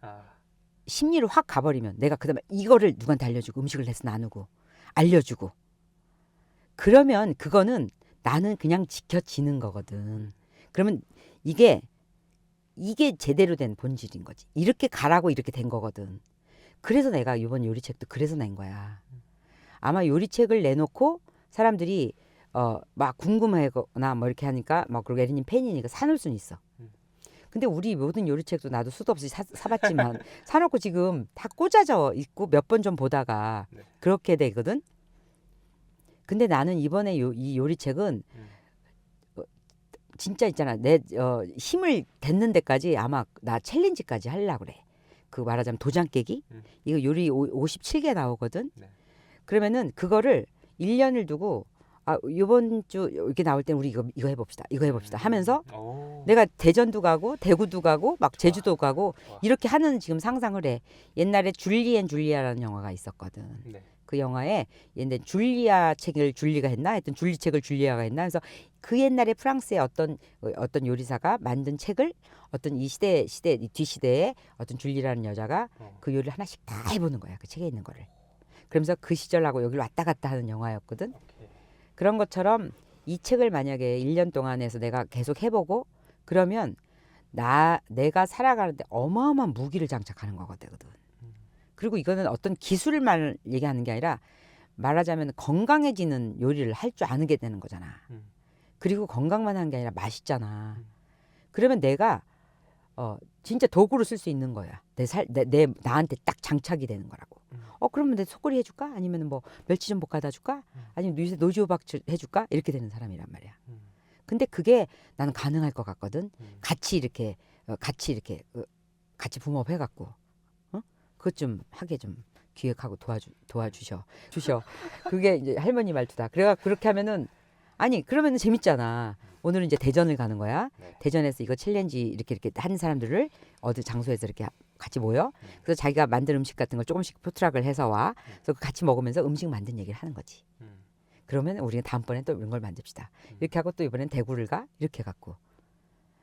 심리로 확 가버리면 내가 그 다음에 이거를 누구한테 알려주고 음식을 해서 나누고 알려주고 그러면 그거는 나는 그냥 지켜지는 거거든. 그러면 이게 제대로 된 본질인 거지. 이렇게 가라고 이렇게 된 거거든. 그래서 내가 이번 요리책도 그래서 낸 거야. 아마 요리책을 내놓고 사람들이 막 궁금해하거나 뭐 이렇게 하니까 막 그리고 에리님 팬이니까 사놓을 수는 있어. 근데 우리 모든 요리책도 나도 수도 없이 사봤지만 사놓고 지금 다 꽂아져 있고 몇 번 좀 보다가 그렇게 되거든. 근데 나는 이번에 이 요리책은 진짜 있잖아. 내 힘을 댔는 데까지 아마 나 챌린지까지 하려고 그래. 그 말하자면 도장 깨기. 이거 요리 57개 나오거든. 그러면은 그거를 1년을 두고 이번 주 이렇게 나올 땐 우리 이거 해봅시다. 이거 해봅시다 하면서 내가 대전도 가고 대구도 가고 막 제주도 가고 이렇게 하는 지금 상상을 해. 옛날에 줄리 앤 줄리아라는 영화가 있었거든. 그 영화에 옛날 줄리아 책을 줄리가 했나? 하여튼 줄리 책을 줄리아가 했나? 그래서 그 옛날에 프랑스의 어떤 요리사가 만든 책을 어떤 이 뒷시대에 어떤 줄리라는 여자가 그 요리를 하나씩 다 해보는 거야. 그 책에 있는 거를. 그러면서 그 시절하고 여기를 왔다 갔다 하는 영화였거든. 그런 것처럼 이 책을 만약에 1년 동안 해서 내가 계속 해보고 그러면 내가 살아가는데 어마어마한 무기를 장착하는 거거든. 그리고 이거는 어떤 기술만 얘기하는 게 아니라 말하자면 건강해지는 요리를 할 줄 아는 게 되는 거잖아. 그리고 건강만 하는 게 아니라 맛있잖아. 그러면 내가 진짜 도구로 쓸 수 있는 거야. 나한테 딱 장착이 되는 거라고. 그러면 내 속꼬리 해줄까? 아니면 뭐 멸치 좀 볶아다 줄까? 아니면 노지호박 해줄까? 이렇게 되는 사람이란 말이야. 근데 그게 나는 가능할 것 같거든. 같이 이렇게 같이 붐업 해갖고 그것 좀 하게 좀 기획하고 도와주셔. 그게 이제 할머니 말투다. 그렇게 하면은 아니 그러면은 재밌잖아. 오늘은 이제 대전을 가는 거야. 대전에서 이거 챌린지 이렇게 하는 사람들을 어디 장소에서 이렇게 같이 모여. 그래서 자기가 만든 음식 같은 걸 조금씩 포트락을 해서 와. 그래서 같이 먹으면서 음식 만든 얘기를 하는 거지. 그러면 우리가 다음번에 또 이런 걸 만듭시다. 이렇게 하고 또 이번엔 대구를 가. 이렇게 갖고.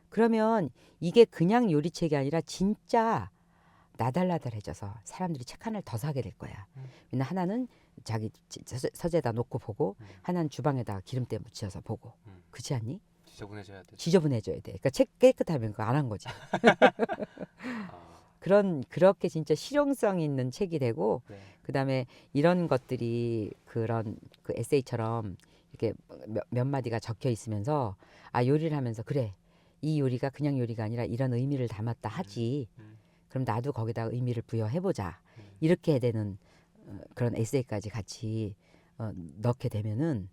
그러면 이게 그냥 요리책이 아니라 진짜 나달나달해져서 사람들이 책 하나를 더 사게 될 거야. 왜냐면 하나는 자기 서재에다 놓고 보고 하나는 주방에다가 기름때 묻혀서 보고. 그렇지 않니? 지저분해져야 돼. 지저분해져야 돼. 그러니까 책 깨끗하면 그거 안 한 거지. 그렇게 진짜 실용성 있는 책이 되고 네. 그다음에 이런 것들이 그런 그 에세이처럼 이렇게 몇 마디가 적혀 있으면서 아 요리를 하면서 그래 이 요리가 그냥 요리가 아니라 이런 의미를 담았다 하지 그럼 나도 거기다 의미를 부여해 보자 이렇게 되는 그런 에세이까지 같이 넣게 되면은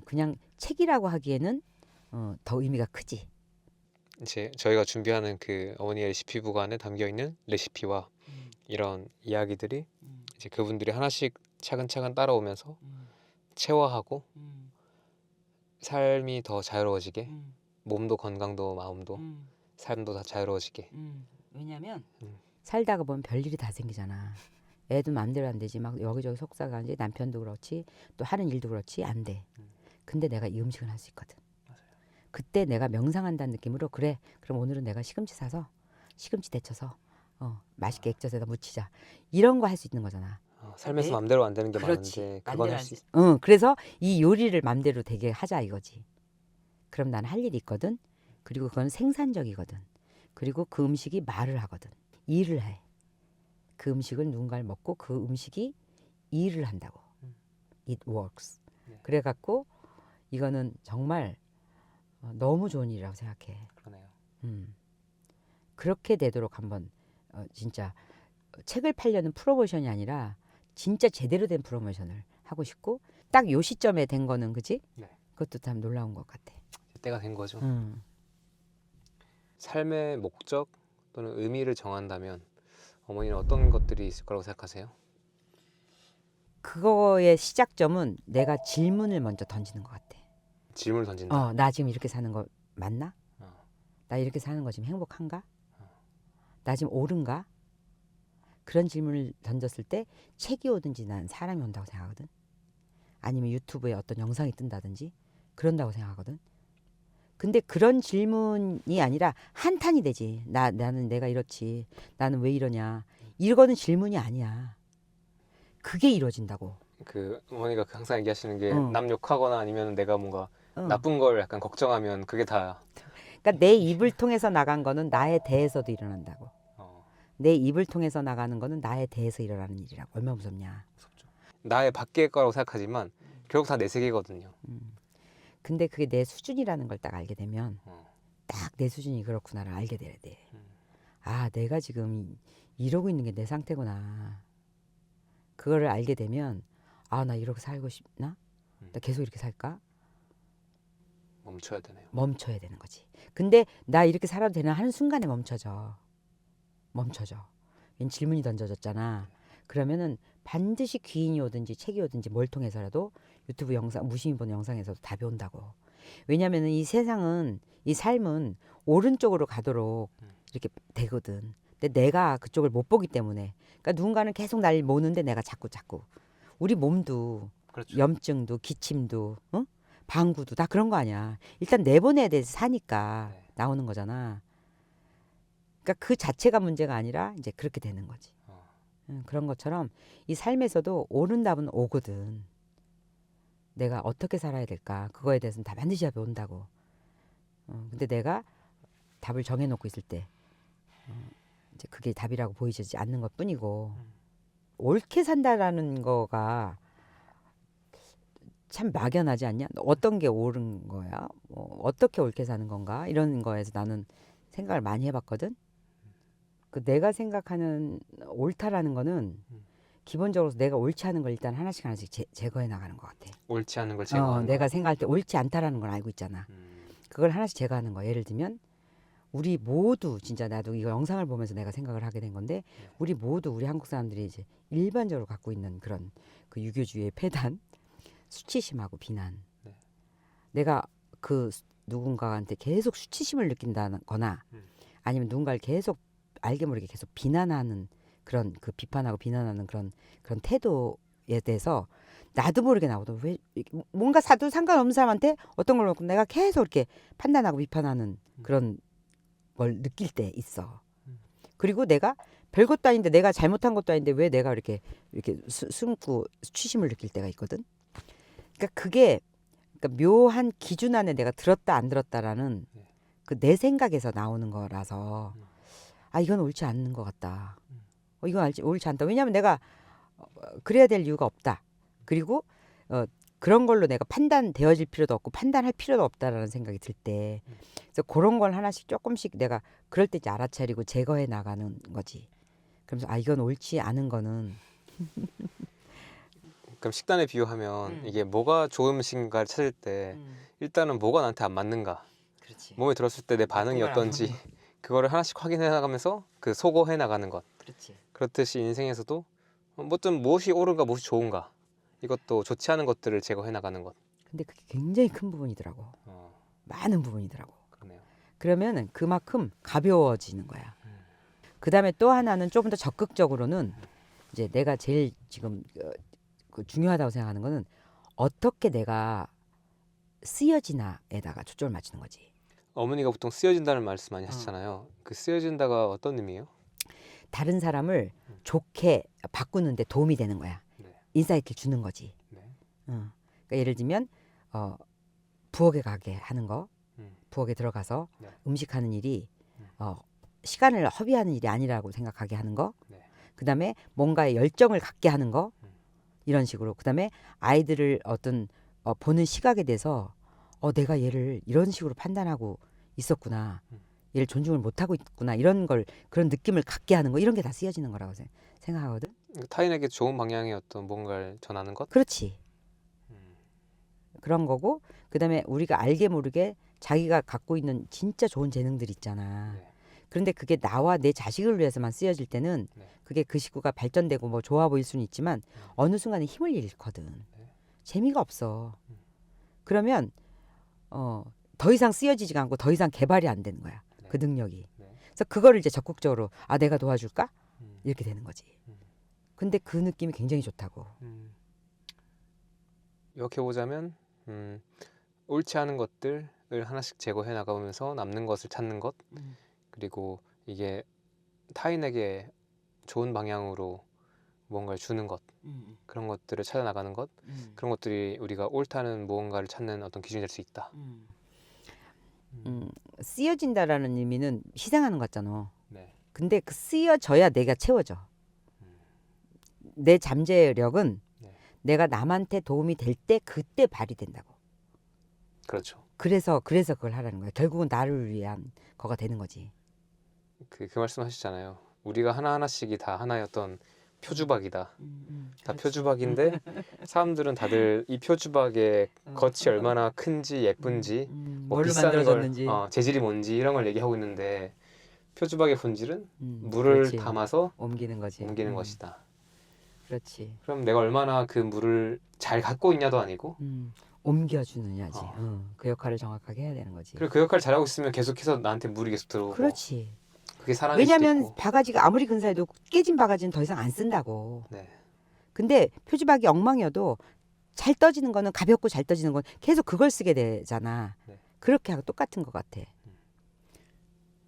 그냥 책이라고 하기에는 더 의미가 크지. 이제 저희가 준비하는 그 어머니 레시피 북 안에 담겨 있는 레시피와 이런 이야기들이 이제 그분들이 하나씩 차근차근 따라오면서 체화하고 삶이 더 자유로워지게 몸도 건강도 마음도 삶도 다 자유로워지게. 왜냐면 음. 살다가 보면 별일이 다 생기잖아. 애도 마음대로 안 되지. 막 여기저기 속삭하는지 남편도 그렇지 또 하는 일도 그렇지 안 돼. 근데 내가 이 음식은 할 수 있거든. 맞아요. 그때 내가 명상한다는 느낌으로 그래 그럼 오늘은 내가 시금치 사서 시금치 데쳐서 맛있게 액젓에다 무치자. 이런 거 할 수 있는 거잖아. 삶에서 네. 맘대로 안 되는 게 그렇지. 많은데 그건 맘대로 할 할 수 수 있어. 있어. 그래서 이 요리를 맘대로 되게 하자 이거지. 그럼 난 할 일이 있거든. 그리고 그건 생산적이거든. 그리고 그 음식이 말을 하거든. 일을 해. 그 음식을 누군가를 먹고 그 음식이 일을 한다고. It works. 네. 그래갖고 이거는 정말 너무 좋은 일이라고 생각해. 그러네요. 그렇게 되도록 한번 진짜 책을 팔려는 프로모션이 아니라 진짜 제대로 된 프로모션을 하고 싶고 딱 요 시점에 된 거는 그지? 네. 그것도 참 놀라운 것 같아. 때가 된 거죠. 음. 삶의 목적 또는 의미를 정한다면 어머니는 어떤 것들이 있을 거라고 생각하세요? 그거의 시작점은 내가 질문을 먼저 던지는 것 같아. 질문을 던진다. 나 지금 이렇게 사는 거 맞나? 어. 나 이렇게 사는 거 지금 행복한가? 나 지금 옳은가? 그런 질문을 던졌을 때 책이 오든지 난 사람이 온다고 생각하거든. 아니면 유튜브에 어떤 영상이 뜬다든지 그런다고 생각하거든. 근데 그런 질문이 아니라 한탄이 되지. 나는 내가 이렇지. 나는 왜 이러냐. 이거는 질문이 아니야. 그게 이루어진다고. 그 어머니가 항상 얘기하시는 게 응. 남 욕하거나 아니면 내가 뭔가 응. 나쁜 걸 약간 걱정하면 그게 다 그러니까 내 입을 통해서 나간 거는 나에 대해서도 일어난다고. 내 입을 통해서 나가는 거는 나에 대해서 일어나는 일이라고. 얼마나 무섭냐. 무섭죠. 나의 밖의 거라고 생각하지만 결국 다 내 세계거든요. 근데 그게 내 수준이라는 걸 딱 알게 되면 어. 딱 내 수준이 그렇구나를 알게 돼야 돼. 음. 아, 내가 지금 이러고 있는 게 내 상태구나. 그거를 알게 되면 아, 나 이렇게 살고 싶나? 나 계속 이렇게 살까? 멈춰야 되네요. 멈춰야 되는 거지. 근데 나 이렇게 살아도 되나 하는 순간에 멈춰져. 왠 질문이 던져졌잖아. 그러면은 반드시 귀인이 오든지 책이 오든지 뭘 통해서라도 유튜브 영상, 무심히 보는 영상에서도 답이 온다고. 왜냐면은 이 세상은, 이 삶은 오른쪽으로 가도록 이렇게 되거든. 근데 내가 그쪽을 못 보기 때문에. 그러니까 누군가는 계속 날 모는데 내가 자꾸. 우리 몸도 그렇죠. 염증도 기침도 방구도 다 그런 거 아니야. 일단 내보내야 돼서 사니까 네. 나오는 거잖아. 그러니까 그 자체가 문제가 아니라 이제 그렇게 되는 거지. 그런 것처럼 이 삶에서도 옳은 답은 오거든. 내가 어떻게 살아야 될까? 그거에 대해서는 다 반드시 답이 온다고. 근데 내가 답을 정해놓고 있을 때 이제 그게 답이라고 보이지 않는 것 뿐이고 옳게 산다라는 거가 참 막연하지 않냐? 어떤 게 옳은 거야? 어떻게 옳게 사는 건가? 이런 거에서 나는 생각을 많이 해봤거든. 그 내가 생각하는 옳다라는 거는 기본적으로 내가 옳지 않은 걸 일단 하나씩 제거해 나가는 것 같아. 옳지 않은 걸 제거하는 내가 거. 생각할 때 옳지 않다라는 걸 알고 있잖아. 그걸 하나씩 제거하는 거. 예를 들면 우리 모두 진짜 나도 이거 영상을 보면서 내가 생각을 하게 된 건데 우리 모두 우리 한국 사람들이 이제 일반적으로 갖고 있는 그런 그 유교주의의 폐단, 수치심하고 비난. 네. 내가 그 누군가한테 계속 수치심을 느낀다거나 아니면 누군가를 계속 알게 모르게 계속 비난하는 그런 그 비판하고 비난하는 그런 태도에 대해서 나도 모르게 나오거든. 왜 뭔가 사도 상관없는 사람한테 어떤 걸 놓고 내가 계속 이렇게 판단하고 비판하는 그런 걸 느낄 때 있어. 그리고 내가 별것도 아닌데 내가 잘못한 것도 아닌데 왜 내가 이렇게 숨고 수치심을 느낄 때가 있거든. 그러니까 그게 그러니까 묘한 기준 안에 내가 들었다 안 들었다라는 그 내 생각에서 나오는 거라서 아 이건 옳지 않는 것 같다. 이건 옳지 않다. 왜냐하면 내가 그래야 될 이유가 없다. 그리고 그런 걸로 내가 판단되어질 필요도 없고 판단할 필요도 없다라는 생각이 들 때, 그래서 그런 걸 하나씩 조금씩 내가 그럴 때 이제 알아차리고 제거해 나가는 거지. 그러면서 아 이건 옳지 않은 거는 그럼 식단에 비유하면 이게 뭐가 좋은 음식인가를 찾을 때 일단은 뭐가 나한테 안 맞는가, 그렇지. 몸에 들었을 때 내 반응이 그걸 안 어떤지 그거를 하나씩 확인해 나가면서 그 소거해 나가는 것. 그렇지. 그렇듯이 인생에서도 뭐좀 무엇이 옳은가 무엇이 좋은가, 이것도 좋지 않은 것들을 제거해 나가는 것. 근데 그게 굉장히 큰 부분이더라고. 많은 부분이더라고. 그러네요. 그러면은 그만큼 가벼워지는 거야. 그 다음에 또 하나는 조금 더 적극적으로는 이제 내가 제일 지금 그 중요하다고 생각하는 거는 어떻게 내가 쓰여지나에다가 초점을 맞추는 거지. 어머니가 보통 쓰여진다는 말씀 많이 하시잖아요. 그 쓰여진다가 어떤 의미예요? 다른 사람을 좋게 바꾸는데 도움이 되는 거야. 네. 인사이트를 주는 거지. 네. 그러니까 예를 들면 부엌에 가게 하는 거, 부엌에 들어가서 네. 음식하는 일이 시간을 허비하는 일이 아니라고 생각하게 하는 거. 네. 그다음에 뭔가에 열정을 갖게 하는 거. 이런 식으로. 그다음에 아이들을 어떤 보는 시각에 대해서 내가 얘를 이런 식으로 판단하고 있었구나. 얘를 존중을 못하고 있구나. 이런 걸, 그런 느낌을 갖게 하는 거. 이런 게 다 쓰여지는 거라고 생각하거든. 타인에게 좋은 방향의 어떤 뭔가를 전하는 것? 그렇지. 그런 거고, 그다음에 우리가 알게 모르게 자기가 갖고 있는 진짜 좋은 재능들 있잖아. 네. 그런데 그게 나와 내 자식을 위해서만 쓰여질 때는 네. 그게 그 식구가 발전되고 뭐 좋아 보일 수는 있지만 어느 순간에 힘을 잃거든. 네. 재미가 없어. 그러면 더 이상 쓰여지지가 않고 더 이상 개발이 안 되는 거야. 네. 그 능력이. 네. 그래서 그거를 이제 적극적으로 내가 도와줄까? 이렇게 되는 거지. 근데 그 느낌이 굉장히 좋다고. 이렇게 보자면 옳지 않은 것들을 하나씩 제거해 나가면서 남는 것을 찾는 것, 그리고 이게 타인에게 좋은 방향으로 무언가를 주는 것, 그런 것들을 찾아 나가는 것, 그런 것들이 우리가 옳다는 무언가를 찾는 어떤 기준이 될 수 있다. 쓰여진다라는 의미는 희생하는 것 같잖아. 네. 근데 그 쓰여져야 내가 채워져. 내 잠재력은 네. 내가 남한테 도움이 될 때 그때 발휘된다고. 그렇죠. 그래서 그걸 하라는 거야. 결국은 나를 위한 거가 되는 거지. 그 말씀 하시잖아요. 우리가 하나하나씩이 다 하나의 어떤 표주박이다. 다 표주박인데 사람들은 다들 이 표주박의 겉이 얼마나 큰지 예쁜지 뭐 뭘로 비싼 만들어졌는지. 걸 재질이 뭔지 이런 걸 얘기하고 있는데 표주박의 본질은 물을 그렇지. 담아서 옮기는 거지. 옮기는 것이다. 그렇지. 그럼 내가 얼마나 그 물을 잘 갖고 있냐도 아니고 옮겨주느냐지. 그 역할을 정확하게 해야 되는 거지. 그리고 그 역할을 잘하고 있으면 계속해서 나한테 물이 계속 들어오고 그렇지. 그게 사랑일 수도 왜냐하면 있고. 바가지가 아무리 근사해도 깨진 바가지는 더 이상 안 쓴다고. 네. 근데 표주박이 엉망이어도 잘 떠지는 거는, 가볍고 잘 떠지는 건 계속 그걸 쓰게 되잖아. 네. 그렇게 하고 똑같은 것 같아.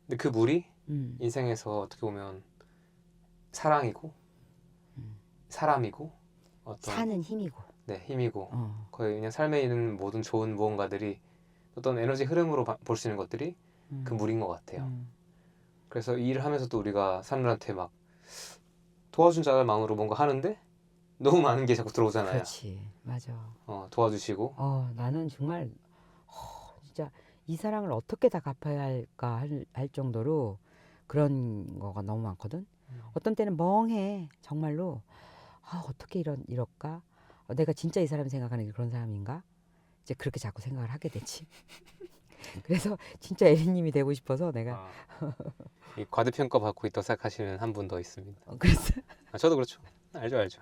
근데 그 물이 음. 인생에서 어떻게 보면 사랑이고 사람이고 어떤 사는 힘이고. 네, 힘이고 거의 그냥 삶에 있는 모든 좋은 무언가들이 어떤 에너지 흐름으로 볼 수 있는 것들이 그 물인 것 같아요. 그래서 이 일을 하면서도 우리가 사람들한테 막 도와준 자의 마음으로 뭔가 하는데 너무 많은 게 자꾸 들어오잖아요. 그렇지. 맞아. 도와주시고 나는 정말 진짜 이 사랑을 어떻게 다 갚아야 할까 할 정도로 그런 거가 너무 많거든. 어떤 때는 멍해. 정말로 어떻게 이럴까? 내가 진짜 이 사람 생각하는 게 그런 사람인가? 이제 그렇게 자꾸 생각을 하게 되지. 그래서 진짜 에리님이 되고 싶어서 내가 이 과대평가 받고 있다고 생각하시는 한 분 더 있습니다. 그래서 저도 그렇죠. 알죠.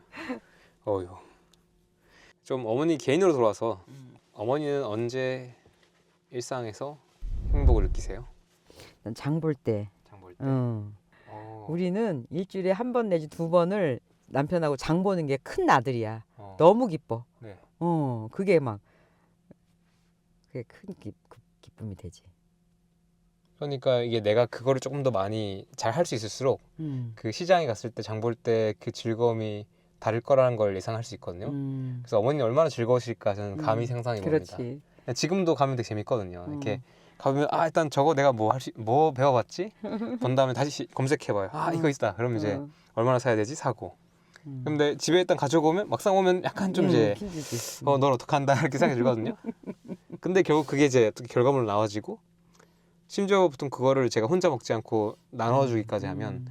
어휴. 좀 어머니 개인으로 돌아와서 어머니는 언제 일상에서 행복을 느끼세요? 장 볼 때. 장 볼 때. 우리는 일주일에 한 번 내지 두 번을 남편하고 장 보는 게 큰 아들이야. 너무 기뻐. 네. 그게 큰 기쁨이 되지. 그러니까 이게 내가 그거를 조금 더 많이 잘 할 수 있을수록 그 시장에 갔을 때 장 볼 때 그 즐거움이 다를 거라는 걸 예상할 수 있거든요. 그래서 어머니 얼마나 즐거우실까 저는 감히 상상해 봅니다. 그렇지. 지금도 가면 되게 재밌거든요. 이렇게 가보면 일단 저거 내가 뭐 배워봤지? 본 다음에 다시 검색해봐요. 이거 있다. 그러면 이제 얼마나 사야 되지? 사고. 근데 집에 일단 가져오면 막상 오면 약간 좀 이제 힘들지. 널 어떡한다 이렇게 생각이 들거든요. 근데 결국 그게 이제 어떻게 결과물로 나와지고 심지어 보통 그거를 제가 혼자 먹지 않고 나눠주기까지 하면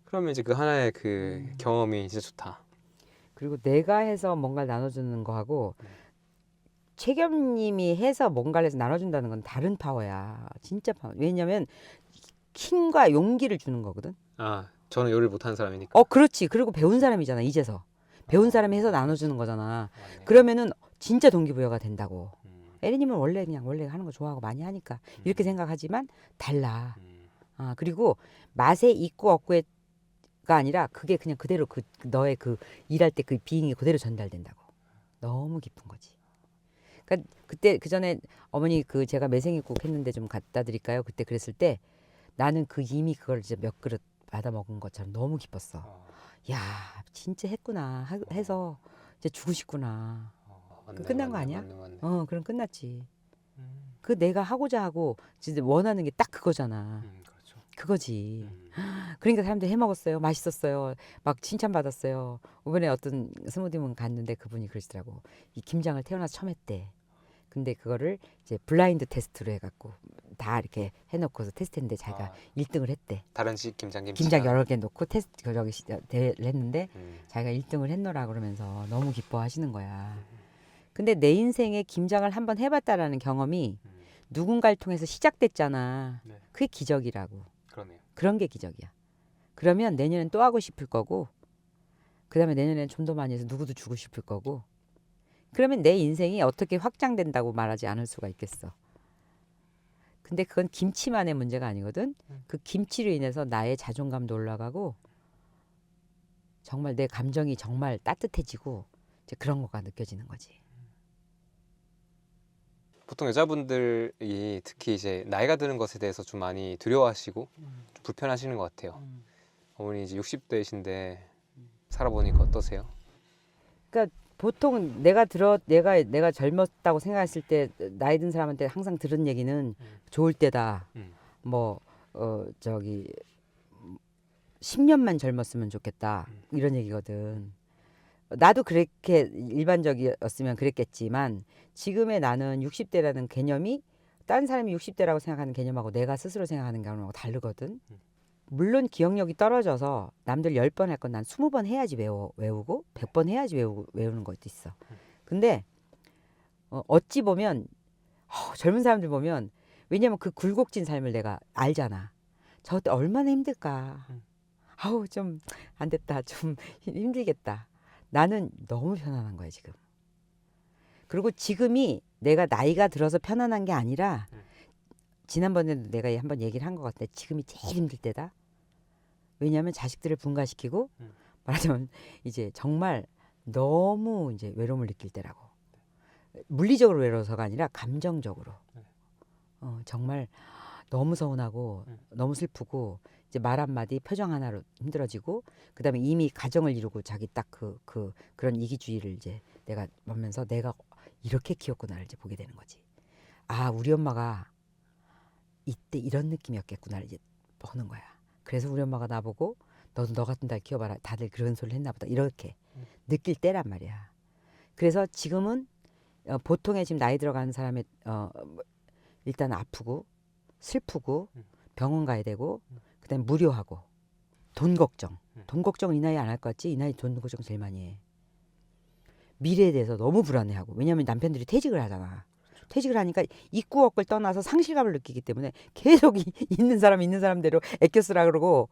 그러면 이제 그 하나의 그 경험이 진짜 좋다. 그리고 내가 해서 뭔가를 나눠주는 거하고 최겸님이 해서 뭔가를 해서 나눠준다는 건 다른 파워야. 진짜 파워. 왜냐면 힘과 용기를 주는 거거든. 저는 요리를 못하는 사람이니까. 그렇지. 그리고 배운 사람이잖아. 이제서. 배운 사람이 해서 나눠주는 거잖아. 맞네. 그러면은 진짜 동기부여가 된다고. 음, 에리님은 원래 하는 거 좋아하고 많이 하니까 이렇게 생각하지만 달라. 음. 그리고 맛에 있고 없고가 아니라 그게 그냥 그대로 너의 그 일할 때 그 비잉이 그대로 전달된다고. 너무 깊은 거지. 그러니까 그때 그 전에 어머니 그 제가 매생이국 했는데 좀 갖다 드릴까요? 그때 그랬을 때 나는 이미 그걸 이제 몇 그릇 받아 먹은 것처럼 너무 기뻤어. 야, 진짜 했구나. 해서 이제 주고 싶구나. 맞네, 끝난 거 아니야? 맞네. 그럼 끝났지. 음, 그 내가 하고자 하고 진짜 원하는 게 딱 그거잖아. 그렇죠. 그거지. 음, 그러니까 사람들이 해 먹었어요. 맛있었어요. 막 칭찬받았어요. 이번에 어떤 스무디문 갔는데 그분이 그러시더라고. 이 김장을 태어나서 처음 했대. 근데 그거를 이제 블라인드 테스트로 해갖고 다 이렇게 해놓고서 테스트했는데 자기가 1등을 했대. 다른 집 김장 김장 여러 개 놓고 테스트 대회를 했는데 음, 자기가 1등을 했노라 그러면서 너무 기뻐하시는 거야. 근데 내 인생에 김장을 한번 해봤다라는 경험이 누군가를 통해서 시작됐잖아. 네. 그게 기적이라고. 그러네요. 그런 게 기적이야. 그러면 내년엔 또 하고 싶을 거고 그 다음에 내년엔 좀 더 많이 해서 누구도 주고 싶을 거고 그러면 내 인생이 어떻게 확장된다고 말하지 않을 수가 있겠어. 근데 그건 김치만의 문제가 아니거든. 그 김치로 인해서 나의 자존감도 올라가고 정말 내 감정이 정말 따뜻해지고 이제 그런 거가 느껴지는 거지. 보통 여자분들이 특히 이제 나이가 드는 것에 대해서 좀 많이 두려워하시고 좀 불편하시는 것 같아요. 어머니 이제 60대이신데 살아보니까 어떠세요? 그러니까 보통 내가 젊었다고 생각했을 때 나이 든 사람한테 항상 들은 얘기는 좋을 때다. 뭐 저기 10년만 젊었으면 좋겠다. 이런 얘기거든. 나도 그렇게 일반적이었으면 그랬겠지만 지금의 나는 60대라는 개념이 다른 사람이 60대라고 생각하는 개념하고 내가 스스로 생각하는 개념하고 다르거든. 물론 기억력이 떨어져서 남들 10번 할 건 난 20번 해야지 외우고 100번 해야지 외우는 것도 있어. 근데 어찌 보면 젊은 사람들 보면 왜냐면 그 굴곡진 삶을 내가 알잖아. 저때 얼마나 힘들까. 아우 좀 안 됐다. 좀 힘들겠다. 나는 너무 편안한 거야 지금. 그리고 지금이 내가 나이가 들어서 편안한 게 아니라 지난번에도 내가 한번 얘기를 한 것 같아. 지금이 제일 힘들 때다. 왜냐하면 자식들을 분가시키고 말하자면 이제 정말 너무 이제 외로움을 느낄 때라고. 물리적으로 외로워서가 아니라 감정적으로. 정말 너무 서운하고 너무 슬프고 이제 말 한마디 표정 하나로 힘들어지고 그다음에 이미 가정을 이루고 자기 딱 그런 이기주의를 이제 내가 보면서 내가 이렇게 키웠구나를 이제 보게 되는 거지. 우리 엄마가 이때 이런 느낌이었겠구나를 이제 보는 거야. 그래서 우리 엄마가 나보고 너도 너 같은 딸 키워봐라. 다들 그런 소리를 했나 보다. 이렇게 느낄 때란 말이야. 그래서 지금은 보통의 지금 나이 들어가는 사람의 일단 아프고 슬프고 병원 가야 되고 그다음에 무료하고 돈 걱정. 돈 걱정은 이 나이에 안 할 것 같지? 이 나이 돈 걱정 제일 많이 해. 미래에 대해서 너무 불안해하고 왜냐하면 남편들이 퇴직을 하잖아. 퇴직을 하니까 있고 없고를 떠나서 상실감을 느끼기 때문에 계속 있는 사람대로 애껴 쓰라 그러고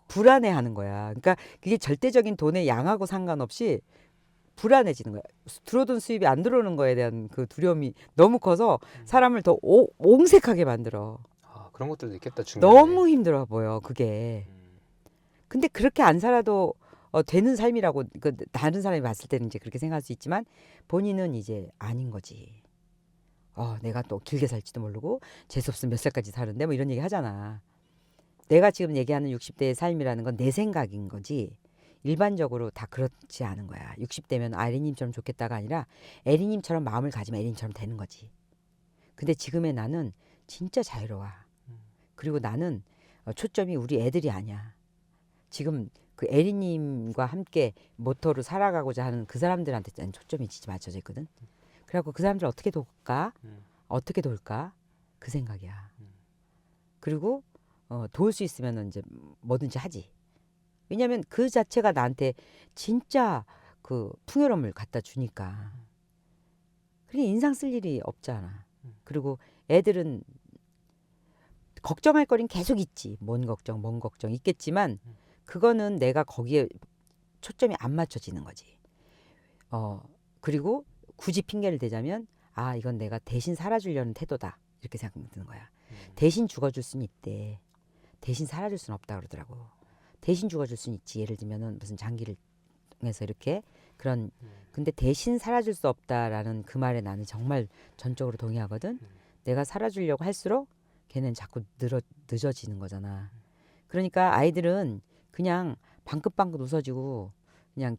불안해하는 거야. 그러니까 그게 절대적인 돈의 양하고 상관없이 불안해지는 거야. 들어오던 수입이 안 들어오는 거에 대한 그 두려움이 너무 커서 사람을 더 옹색하게 만들어. 그런 것들도 있겠다. 중요하네. 너무 힘들어 보여 그게. 근데 그렇게 안 살아도 되는 삶이라고 다른 사람이 봤을 때는 이제 그렇게 생각할 수 있지만 본인은 이제 아닌 거지. 내가 또 길게 살지도 모르고 재수 없으면 몇 살까지 사는데 뭐 이런 얘기 하잖아. 내가 지금 얘기하는 60대의 삶이라는 건 내 생각인 거지 일반적으로 다 그렇지 않은 거야. 60대면 에리님처럼 좋겠다가 아니라 에리님처럼 마음을 가지면 에리님처럼 되는 거지. 근데 지금의 나는 진짜 자유로워. 그리고 나는 초점이 우리 애들이 아니야. 지금 그 에리님과 함께 모토로 살아가고자 하는 그 사람들한테 초점이 진짜 맞춰져 있거든. 그래갖고 그 사람들 어떻게 돕까? 어떻게 도울까? 그 생각이야. 그리고 도울 수 있으면 이제 뭐든지 하지. 왜냐하면 그 자체가 나한테 진짜 그 풍요로움을 갖다 주니까. 그게 인상 쓸 일이 없잖아. 그리고 애들은 걱정할 거리는 계속 있지. 뭔 걱정 있겠지만 그거는 내가 거기에 초점이 안 맞춰지는 거지. 그리고 굳이 핑계를 대자면 아 이건 내가 대신 살아주려는 태도다. 이렇게 생각이 드는 거야. 대신 죽어줄 수는 있대. 대신 살아줄 수는 없다 그러더라고. 대신 죽어줄 수는 있지. 예를 들면은 무슨 장기를 통해서 이렇게 그런 근데 대신 살아줄 수 없다라는 그 말에 나는 정말 전적으로 동의하거든. 내가 살아주려고 할수록 걔는 자꾸 늦어지는 거잖아. 그러니까 아이들은 그냥 방긋방긋 웃어주고 그냥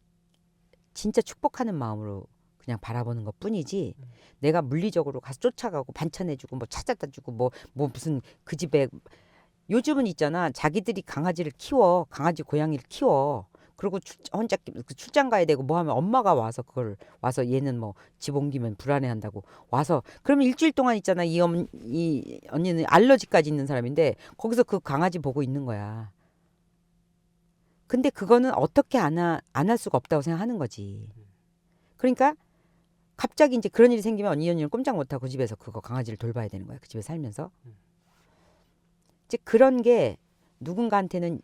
진짜 축복하는 마음으로 그냥 바라보는 것 뿐이지 내가 물리적으로 가서 쫓아가고 반찬해주고 뭐 찾아다 주고 뭐 무슨 그 집에 요즘은 있잖아 자기들이 강아지를 키워 강아지 고양이를 키워 그리고 혼자 출장 가야 되고 뭐 하면 엄마가 와서 그걸 와서 얘는 뭐 집 옮기면 불안해한다고 와서 그러면 일주일 동안 있잖아 이 언니는 알러지까지 있는 사람인데 거기서 그 강아지 보고 있는 거야. 근데 그거는 어떻게 안 할 수가 없다고 생각하는 거지. 그러니까 갑자기 이제 그런 일이 생기면 이 언니는 꼼짝 못하고 그 집에서 그거 강아지를 돌봐야 되는 거야. 그 집에 살면서. 이제 그런 게 누군가한테는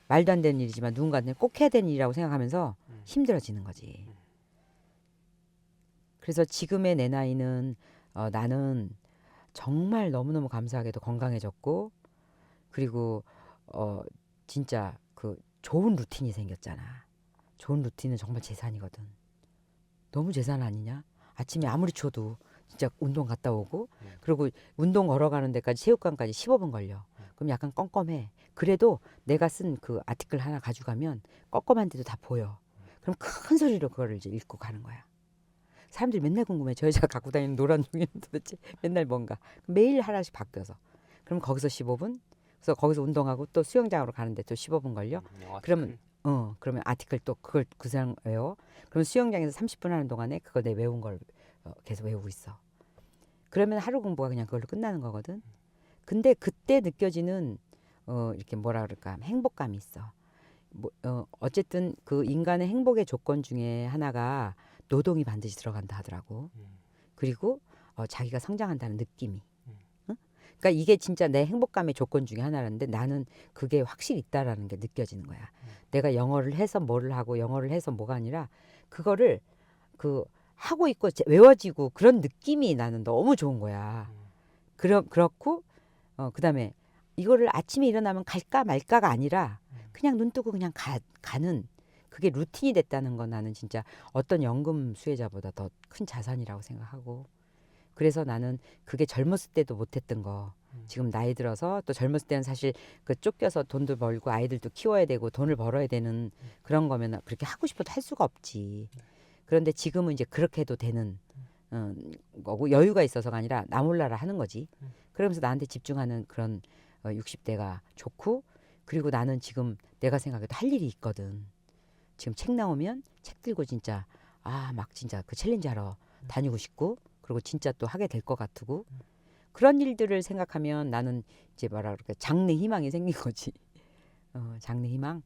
말도 안 되는 일이지만 누군가한테는 꼭 해야 되는 일이라고 생각하면서 힘들어지는 거지. 그래서 지금의 내 나이는 나는 정말 너무너무 감사하게도 건강해졌고 그리고 진짜 그 좋은 루틴이 생겼잖아. 좋은 루틴은 정말 재산이거든. 너무 재산 아니냐? 아침에 아무리 추워도 진짜 운동 갔다 오고 그리고 운동 걸어가는 데까지 체육관까지 15분 걸려. 그럼 약간 껌껌해. 그래도 내가 쓴 그 아티클 하나 가져가면 껌껌한데도 다 보여. 그럼 큰 소리로 그거를 이제 읽고 가는 거야. 사람들이 맨날 궁금해. 저 여자가 갖고 다니는 노란 종이는 도대체 맨날 뭔가. 매일 하나씩 바뀌어서. 그럼 거기서 15분? 그래서 거기서 운동하고 또 수영장으로 가는데 또 15분 걸려. 그러면 그러면 아티클 또 그걸 그 사람 외워. 그럼 수영장에서 30분 하는 동안에 그거 내 외운 걸 계속 외우고 있어. 그러면 하루 공부가 그냥 그걸로 끝나는 거거든. 근데 그때 느껴지는 이렇게 뭐라 그럴까 행복감이 있어. 어쨌든 그 인간의 행복의 조건 중에 하나가 노동이 반드시 들어간다 하더라고. 그리고 자기가 성장한다는 느낌이. 응? 그러니까 이게 진짜 내 행복감의 조건 중에 하나인데 나는 그게 확실히 있다라는 게 느껴지는 거야. 내가 영어를 해서 뭐를 하고 영어를 해서 뭐가 아니라 그거를 그 하고 있고 외워지고 그런 느낌이 나는 너무 좋은 거야. 그렇고 그다음에 이거를 아침에 일어나면 갈까 말까가 아니라 그냥 눈 뜨고 그냥 가는 그게 루틴이 됐다는 건 나는 진짜 어떤 연금 수혜자보다 더 큰 자산이라고 생각하고 그래서 나는 그게 젊었을 때도 못했던 거 지금 나이 들어서 또 젊었을 때는 사실 그 쫓겨서 돈도 벌고 아이들도 키워야 되고 돈을 벌어야 되는 그런 거면 그렇게 하고 싶어도 할 수가 없지. 그런데 지금은 이제 그렇게 해도 되는 거고 여유가 있어서가 아니라 나 몰라라 하는 거지. 그러면서 나한테 집중하는 그런 60대가 좋고 그리고 나는 지금 내가 생각해도 할 일이 있거든. 지금 책 나오면 책 들고 진짜 막 진짜 그 챌린지 하러 다니고 싶고 그리고 진짜 또 하게 될 것 같고 그런 일들을 생각하면 나는 이제 뭐라 그럴까 장래 희망이 생긴 거지. 장래 희망.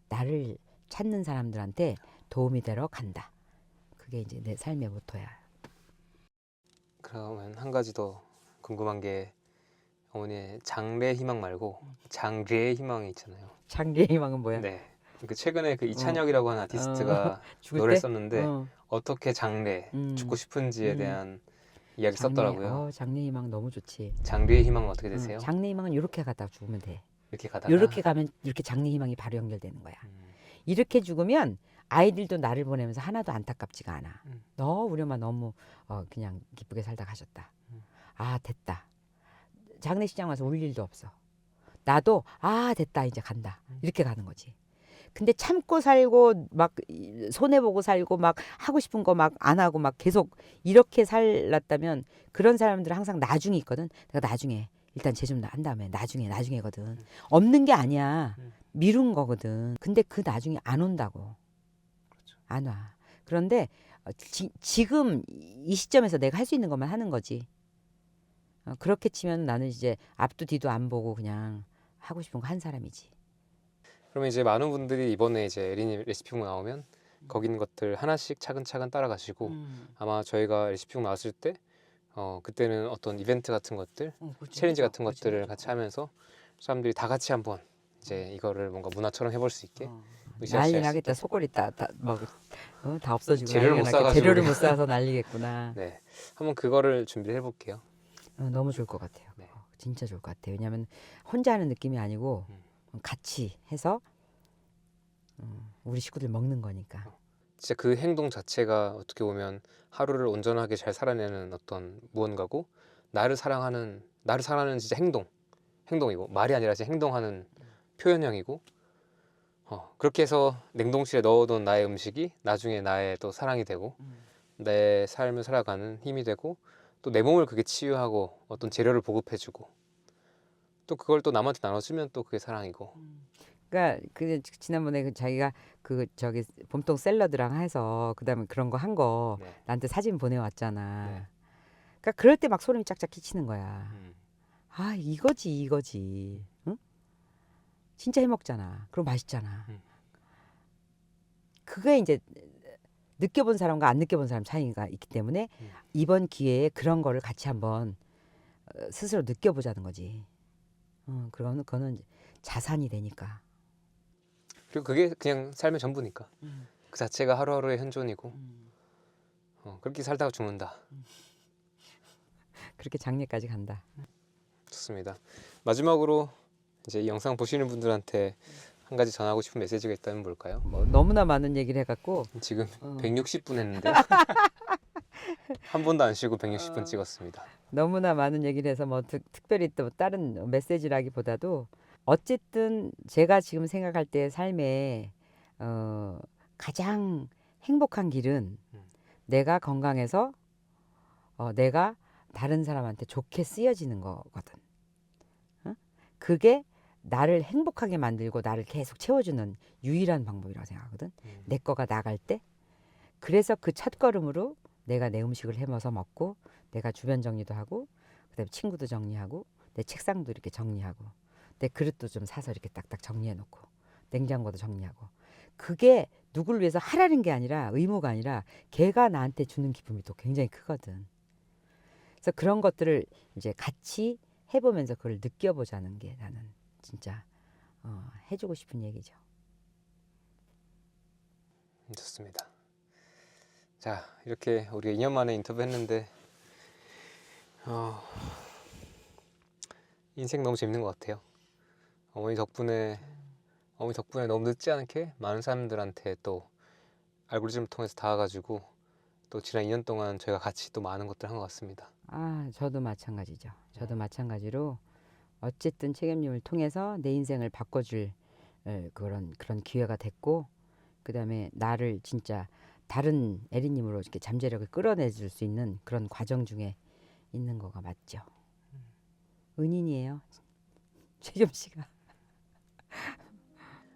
나를 찾는 사람들한테 도움이 되러 간다. 그게 이제 내 삶의 모토야. 그러면 한 가지 더 궁금한 게 어머니의 장래 희망 말고 장래의 희망이 있잖아요. 장래 희망은 뭐야? 네. 그 최근에 그 이찬혁이라고 하는 아티스트가 죽을 노래를 때? 썼는데 어떻게 장래 죽고 싶은지에 대한 이야기를 썼더라고요. 장래 희망 너무 좋지. 장래의 희망은 어떻게 되세요? 장래 희망은 이렇게 가다 죽으면 돼. 이렇게 가다가 이렇게 가면 이렇게 장래 희망이 바로 연결되는 거야. 이렇게 죽으면 아이들도 나를 보내면서 하나도 안타깝지가 않아. 우리 엄마 너무 그냥 기쁘게 살다 가셨다. 됐다. 장례식장 와서 울 일도 없어. 나도 됐다 이제 간다. 이렇게 가는 거지. 근데 참고 살고 막 손해 보고 살고 막 하고 싶은 거 막 안 하고 막 계속 이렇게 살았다면 그런 사람들은 항상 나중이 있거든. 내가 나중에 일단 쟤 좀 한 다음에 나중에거든. 없는 게 아니야. 미룬 거거든. 근데 그 나중에 안 온다고. 그렇죠. 안 와. 그런데 지금 이 시점에서 내가 할 수 있는 것만 하는 거지. 그렇게 치면 나는 이제 앞도 뒤도 안 보고 그냥 하고 싶은 거 한 사람이지. 그러면 이제 많은 분들이 이번에 이제 에리님 레시피북 나오면 거기 있는 것들 하나씩 차근차근 따라가시고 아마 저희가 레시피북 나왔을 때 그때는 어떤 이벤트 같은 것들, 챌린지 같은 것들을 같이 하면서 사람들이 다 같이 한번 이제 이거를 뭔가 문화처럼 해볼 수 있게 난리 으쌰으쌰 나겠다. 속골이 다 없어지고 재료를 못 난리가 나겠다. 사가지고 재료를 우리. 못 사서 난리겠구나. 네, 한번 그거를 준비를 해볼게요. 너무 좋을 것 같아요. 네. 진짜 좋을 것 같아요. 왜냐하면 혼자 하는 느낌이 아니고 같이 해서 우리 식구들 먹는 거니까. 진짜 그 행동 자체가 어떻게 보면 하루를 온전하게 잘 살아내는 어떤 무언가고 나를 사랑하는 진짜 행동이고 말이 아니라 진짜 행동하는 표현형이고 그렇게 해서 냉동실에 넣어둔 나의 음식이 나중에 나의 또 사랑이 되고 내 삶을 살아가는 힘이 되고 또 내 몸을 그게 치유하고 어떤 재료를 보급해주고 또 그걸 또 남한테 나눠주면 또 그게 사랑이고. 그러니까 그 지난번에 자기가 그 저기 봄동 샐러드랑 해서 그다음에 그런 거 한 거 네. 나한테 사진 보내왔잖아. 네. 그러니까 그럴 때 막 소름이 짝짝 끼치는 거야. 음. 아 이거지. 응? 진짜 해먹잖아. 그럼 맛있잖아. 그게 이제 느껴본 사람과 안 느껴본 사람 차이가 있기 때문에 이번 기회에 그런 거를 같이 한번 스스로 느껴보자는 거지. 그거는 자산이 되니까. 그리고 그게 그냥 삶의 전부니까 그 자체가 하루하루의 현존이고 그렇게 살다가 죽는다. 그렇게 장례까지 간다. 좋습니다. 마지막으로 이제 이 영상 보시는 분들한테 한 가지 전하고 싶은 메시지가 있다면 뭘까요? 뭐 너무나 많은 얘기를 해갖고 지금 160분 했는데 한 번도 안 쉬고 160분 찍었습니다. 너무나 많은 얘기를 해서 뭐 특별히 또 다른 메시지라기보다도 어쨌든 제가 지금 생각할 때 삶에 가장 행복한 길은 내가 건강해서 내가 다른 사람한테 좋게 쓰여지는 거거든. 그게 나를 행복하게 만들고 나를 계속 채워주는 유일한 방법이라고 생각하거든. 내 거가 나갈 때. 그래서 그 첫걸음으로 내가 내 음식을 해먹어서 먹고 내가 주변 정리도 하고 그다음에 친구도 정리하고 내 책상도 이렇게 정리하고 내 그릇도 좀 사서 이렇게 딱딱 정리해 놓고 냉장고도 정리하고 그게 누구를 위해서 하라는 게 아니라 의무가 아니라 걔가 나한테 주는 기쁨이 또 굉장히 크거든. 그래서 그런 것들을 이제 같이 해보면서 그걸 느껴보자는 게 나는 진짜 해주고 싶은 얘기죠. 좋습니다. 자, 이렇게 우리가 2년 만에 인터뷰했는데 인생 너무 재밌는 것 같아요. 어머니 덕분에 너무 늦지 않게 많은 사람들한테 또 알고리즘을 통해서 닿아가지고 또 지난 2년 동안 저희가 같이 또 많은 것들 한 것 같습니다. 저도 마찬가지죠. 저도 마찬가지로 어쨌든 책임님을 통해서 내 인생을 바꿔줄 그런 기회가 됐고 그다음에 나를 진짜 다른 에리님으로 이렇게 잠재력을 끌어내줄 수 있는 그런 과정 중에 있는 거가 맞죠. 은인이에요. 최겸 씨가.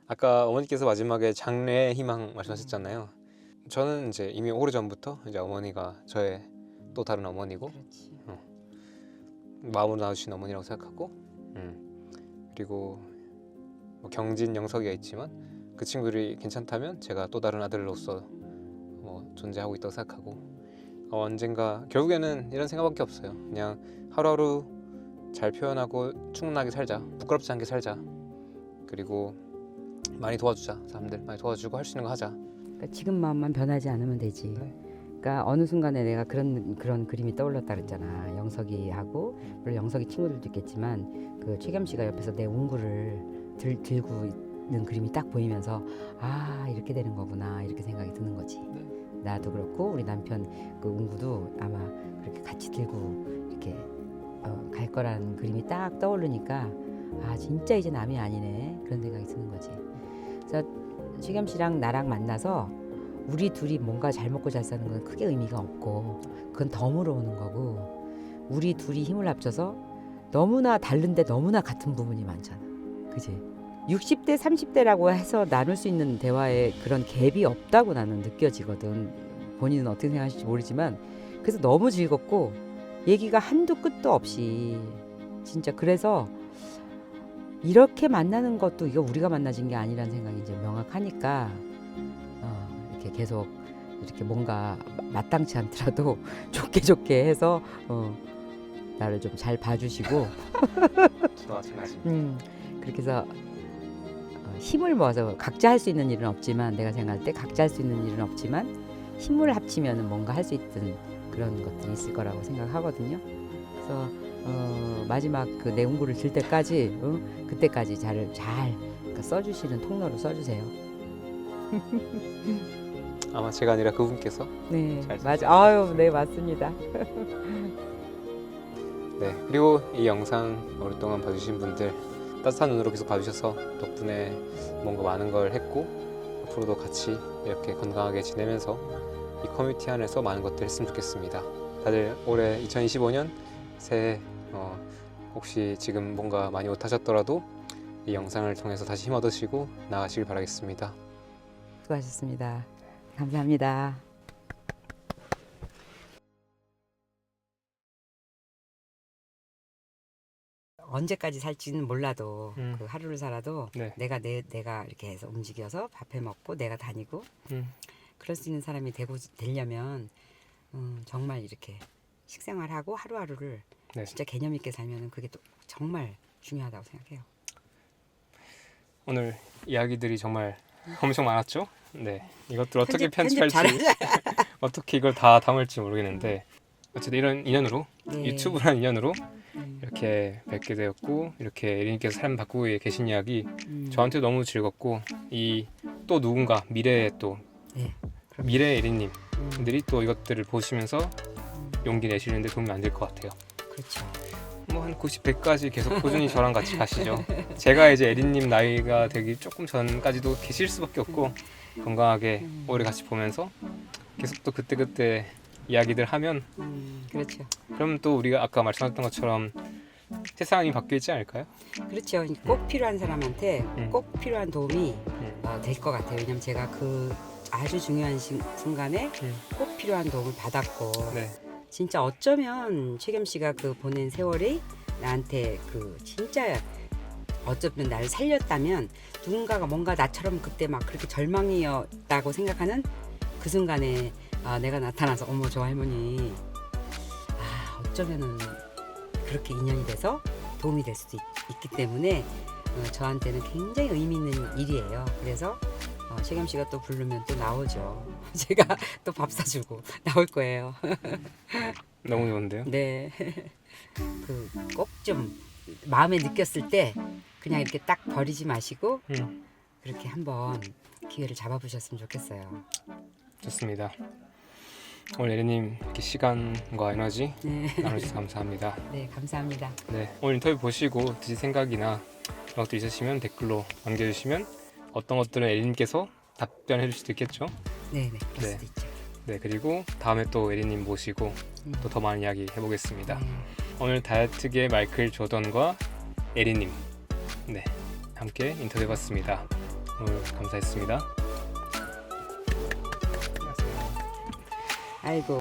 아까 어머니께서 마지막에 장래의 희망 말씀하셨잖아요. 저는 이제 이미 오래전부터 이제 어머니가 저의 또 다른 어머니고 마음으로 낳아주신 어머니라고 생각하고 그리고 뭐 경진 영석이가 있지만 그 친구들이 괜찮다면 제가 또 다른 아들로서 존재하고 있다고 생각하고 언젠가 결국에는 이런 생각밖에 없어요. 그냥 하루하루 잘 표현하고 충분하게 살자, 부끄럽지 않게 살자, 그리고 많이 도와주자, 사람들 많이 도와주고 할 수 있는 거 하자. 그러니까 지금 마음만 변하지 않으면 되지. 네. 그러니까 어느 순간에 내가 그런 그림이 떠올랐다 그랬잖아. 영석이하고 물론 영석이 친구들도 있겠지만 그 최겸 씨가 옆에서 내 운구를 들고 있는 그림이 딱 보이면서 이렇게 되는 거구나 이렇게 생각이 드는 거지. 나도 그렇고 우리 남편 그 운구도 아마 그렇게 같이 들고 이렇게 갈 거라는 그림이 딱 떠오르니까 진짜 이제 남이 아니네 그런 생각이 드는 거지. 그래서 시겸 씨랑 나랑 만나서 우리 둘이 뭔가 잘 먹고 잘 사는 건 크게 의미가 없고 그건 덤으로 오는 거고 우리 둘이 힘을 합쳐서 너무나 다른데 너무나 같은 부분이 많잖아. 그지? 60대 30대라고 해서 나눌 수 있는 대화에 그런 갭이 없다고 나는 느껴지거든. 본인은 어떻게 생각하실지 모르지만 그래서 너무 즐겁고 얘기가 한도 끝도 없이 진짜 그래서 이렇게 만나는 것도 이거 우리가 만나진 게 아니라는 생각이 이제 명확하니까 이렇게 계속 이렇게 뭔가 마땅치 않더라도 좋게 해서 나를 좀 잘 봐주시고 저도 마찬가지입니다. 그렇게 해서 힘을 모아서 각자 할 수 있는 일은 없지만 내가 생각할 때 각자 할 수 있는 일은 없지만 힘을 합치면 뭔가 할 수 있던 그런 것들이 있을 거라고 생각하거든요. 그래서 마지막 그 내 운구를 들 때까지 그때까지 잘 그러니까 써주시는 통로로 써주세요. 아마 제가 아니라 그분께서. 네, 잘 맞아. 아유, 네 맞습니다. 네, 그리고 이 영상 오랫동안 봐주신 분들 따뜻한 눈으로 계속 봐주셔서 덕분에 뭔가 많은 걸 했고 앞으로도 같이 이렇게 건강하게 지내면서 이 커뮤니티 안에서 많은 것들 했으면 좋겠습니다. 다들 올해 2025년 새해 혹시 지금 뭔가 많이 못하셨더라도 이 영상을 통해서 다시 힘 얻으시고 나아가시길 바라겠습니다. 수고하셨습니다. 감사합니다. 언제까지 살지는 몰라도 그 하루를 살아도 네. 내가 이렇게 해서 움직여서 밥해 먹고 내가 다니고 그럴 수 있는 사람이 되려면 정말 이렇게 식생활하고 하루하루를 네. 진짜 개념 있게 살면은 그게 또 정말 중요하다고 생각해요. 오늘 이야기들이 정말 엄청 많았죠? 네, 이것들 어떻게 편집 편집할지 잘하자. 어떻게 이걸 다 담을지 모르겠는데 어쨌든 이런 인연으로 네. 유튜브라는 인연으로 이렇게 뵙게 되었고 이렇게 에린님께서 삶 바꾸고 계신 이야기 저한테 너무 즐겁고 이 또 누군가 미래의 또 네, 미래 에린님들이 또 이것들을 보시면서 용기 내시는데 도움이 안 될 것 같아요. 그렇죠. 뭐 한 90, 100까지 계속 꾸준히 저랑 같이 가시죠. 제가 이제 에린님 나이가 되기 조금 전까지도 계실 수밖에 없고 건강하게 오래 같이 보면서 계속 또 그때그때 이야기들 하면 그렇죠. 그럼 또 우리가 아까 말씀하셨던 것처럼 세상이 바뀌지 않을까요? 그렇죠. 꼭 필요한 사람한테 꼭 필요한 도움이 될 것 같아요. 왜냐면 제가 그 아주 중요한 순간에 꼭 필요한 도움을 받았고 네, 진짜 어쩌면 최겸 씨가 그 보낸 세월이 나한테 그 진짜 어쩌면 나를 살렸다면 누군가가 뭔가 나처럼 그때 막 그렇게 절망이었다고 생각하는 그 순간에 내가 나타나서 어머 저 할머니 어쩌면은 그렇게 인연이 돼서 도움이 될 수도 있기 때문에 저한테는 굉장히 의미 있는 일이에요. 그래서 최겸 씨가 또 부르면 또 나오죠. 제가 또 밥 사주고 나올 거예요. 너무 좋은데요? 네. 그 꼭 좀 마음에 느꼈을 때 그냥 이렇게 딱 버리지 마시고 그렇게 한번 기회를 잡아보셨으면 좋겠어요. 좋습니다. 오늘 에린님 이렇게 시간과 에너지 네. 나눠주셔서 감사합니다. 네, 감사합니다. 네, 오늘 인터뷰 보시고 드신 생각이나 그런 것들 있으시면 댓글로 남겨주시면 어떤 것들은 에린님께서 답변해 줄 수도 있겠죠. 네, 그럴 네. 수도 있죠. 네, 그리고 다음에 또 에린님 모시고 또 더 많은 이야기 해보겠습니다. 오늘 다이어트계 마이클 조던과 에린님 네, 함께 인터뷰해봤습니다. 오늘 감사했습니다. 아이고.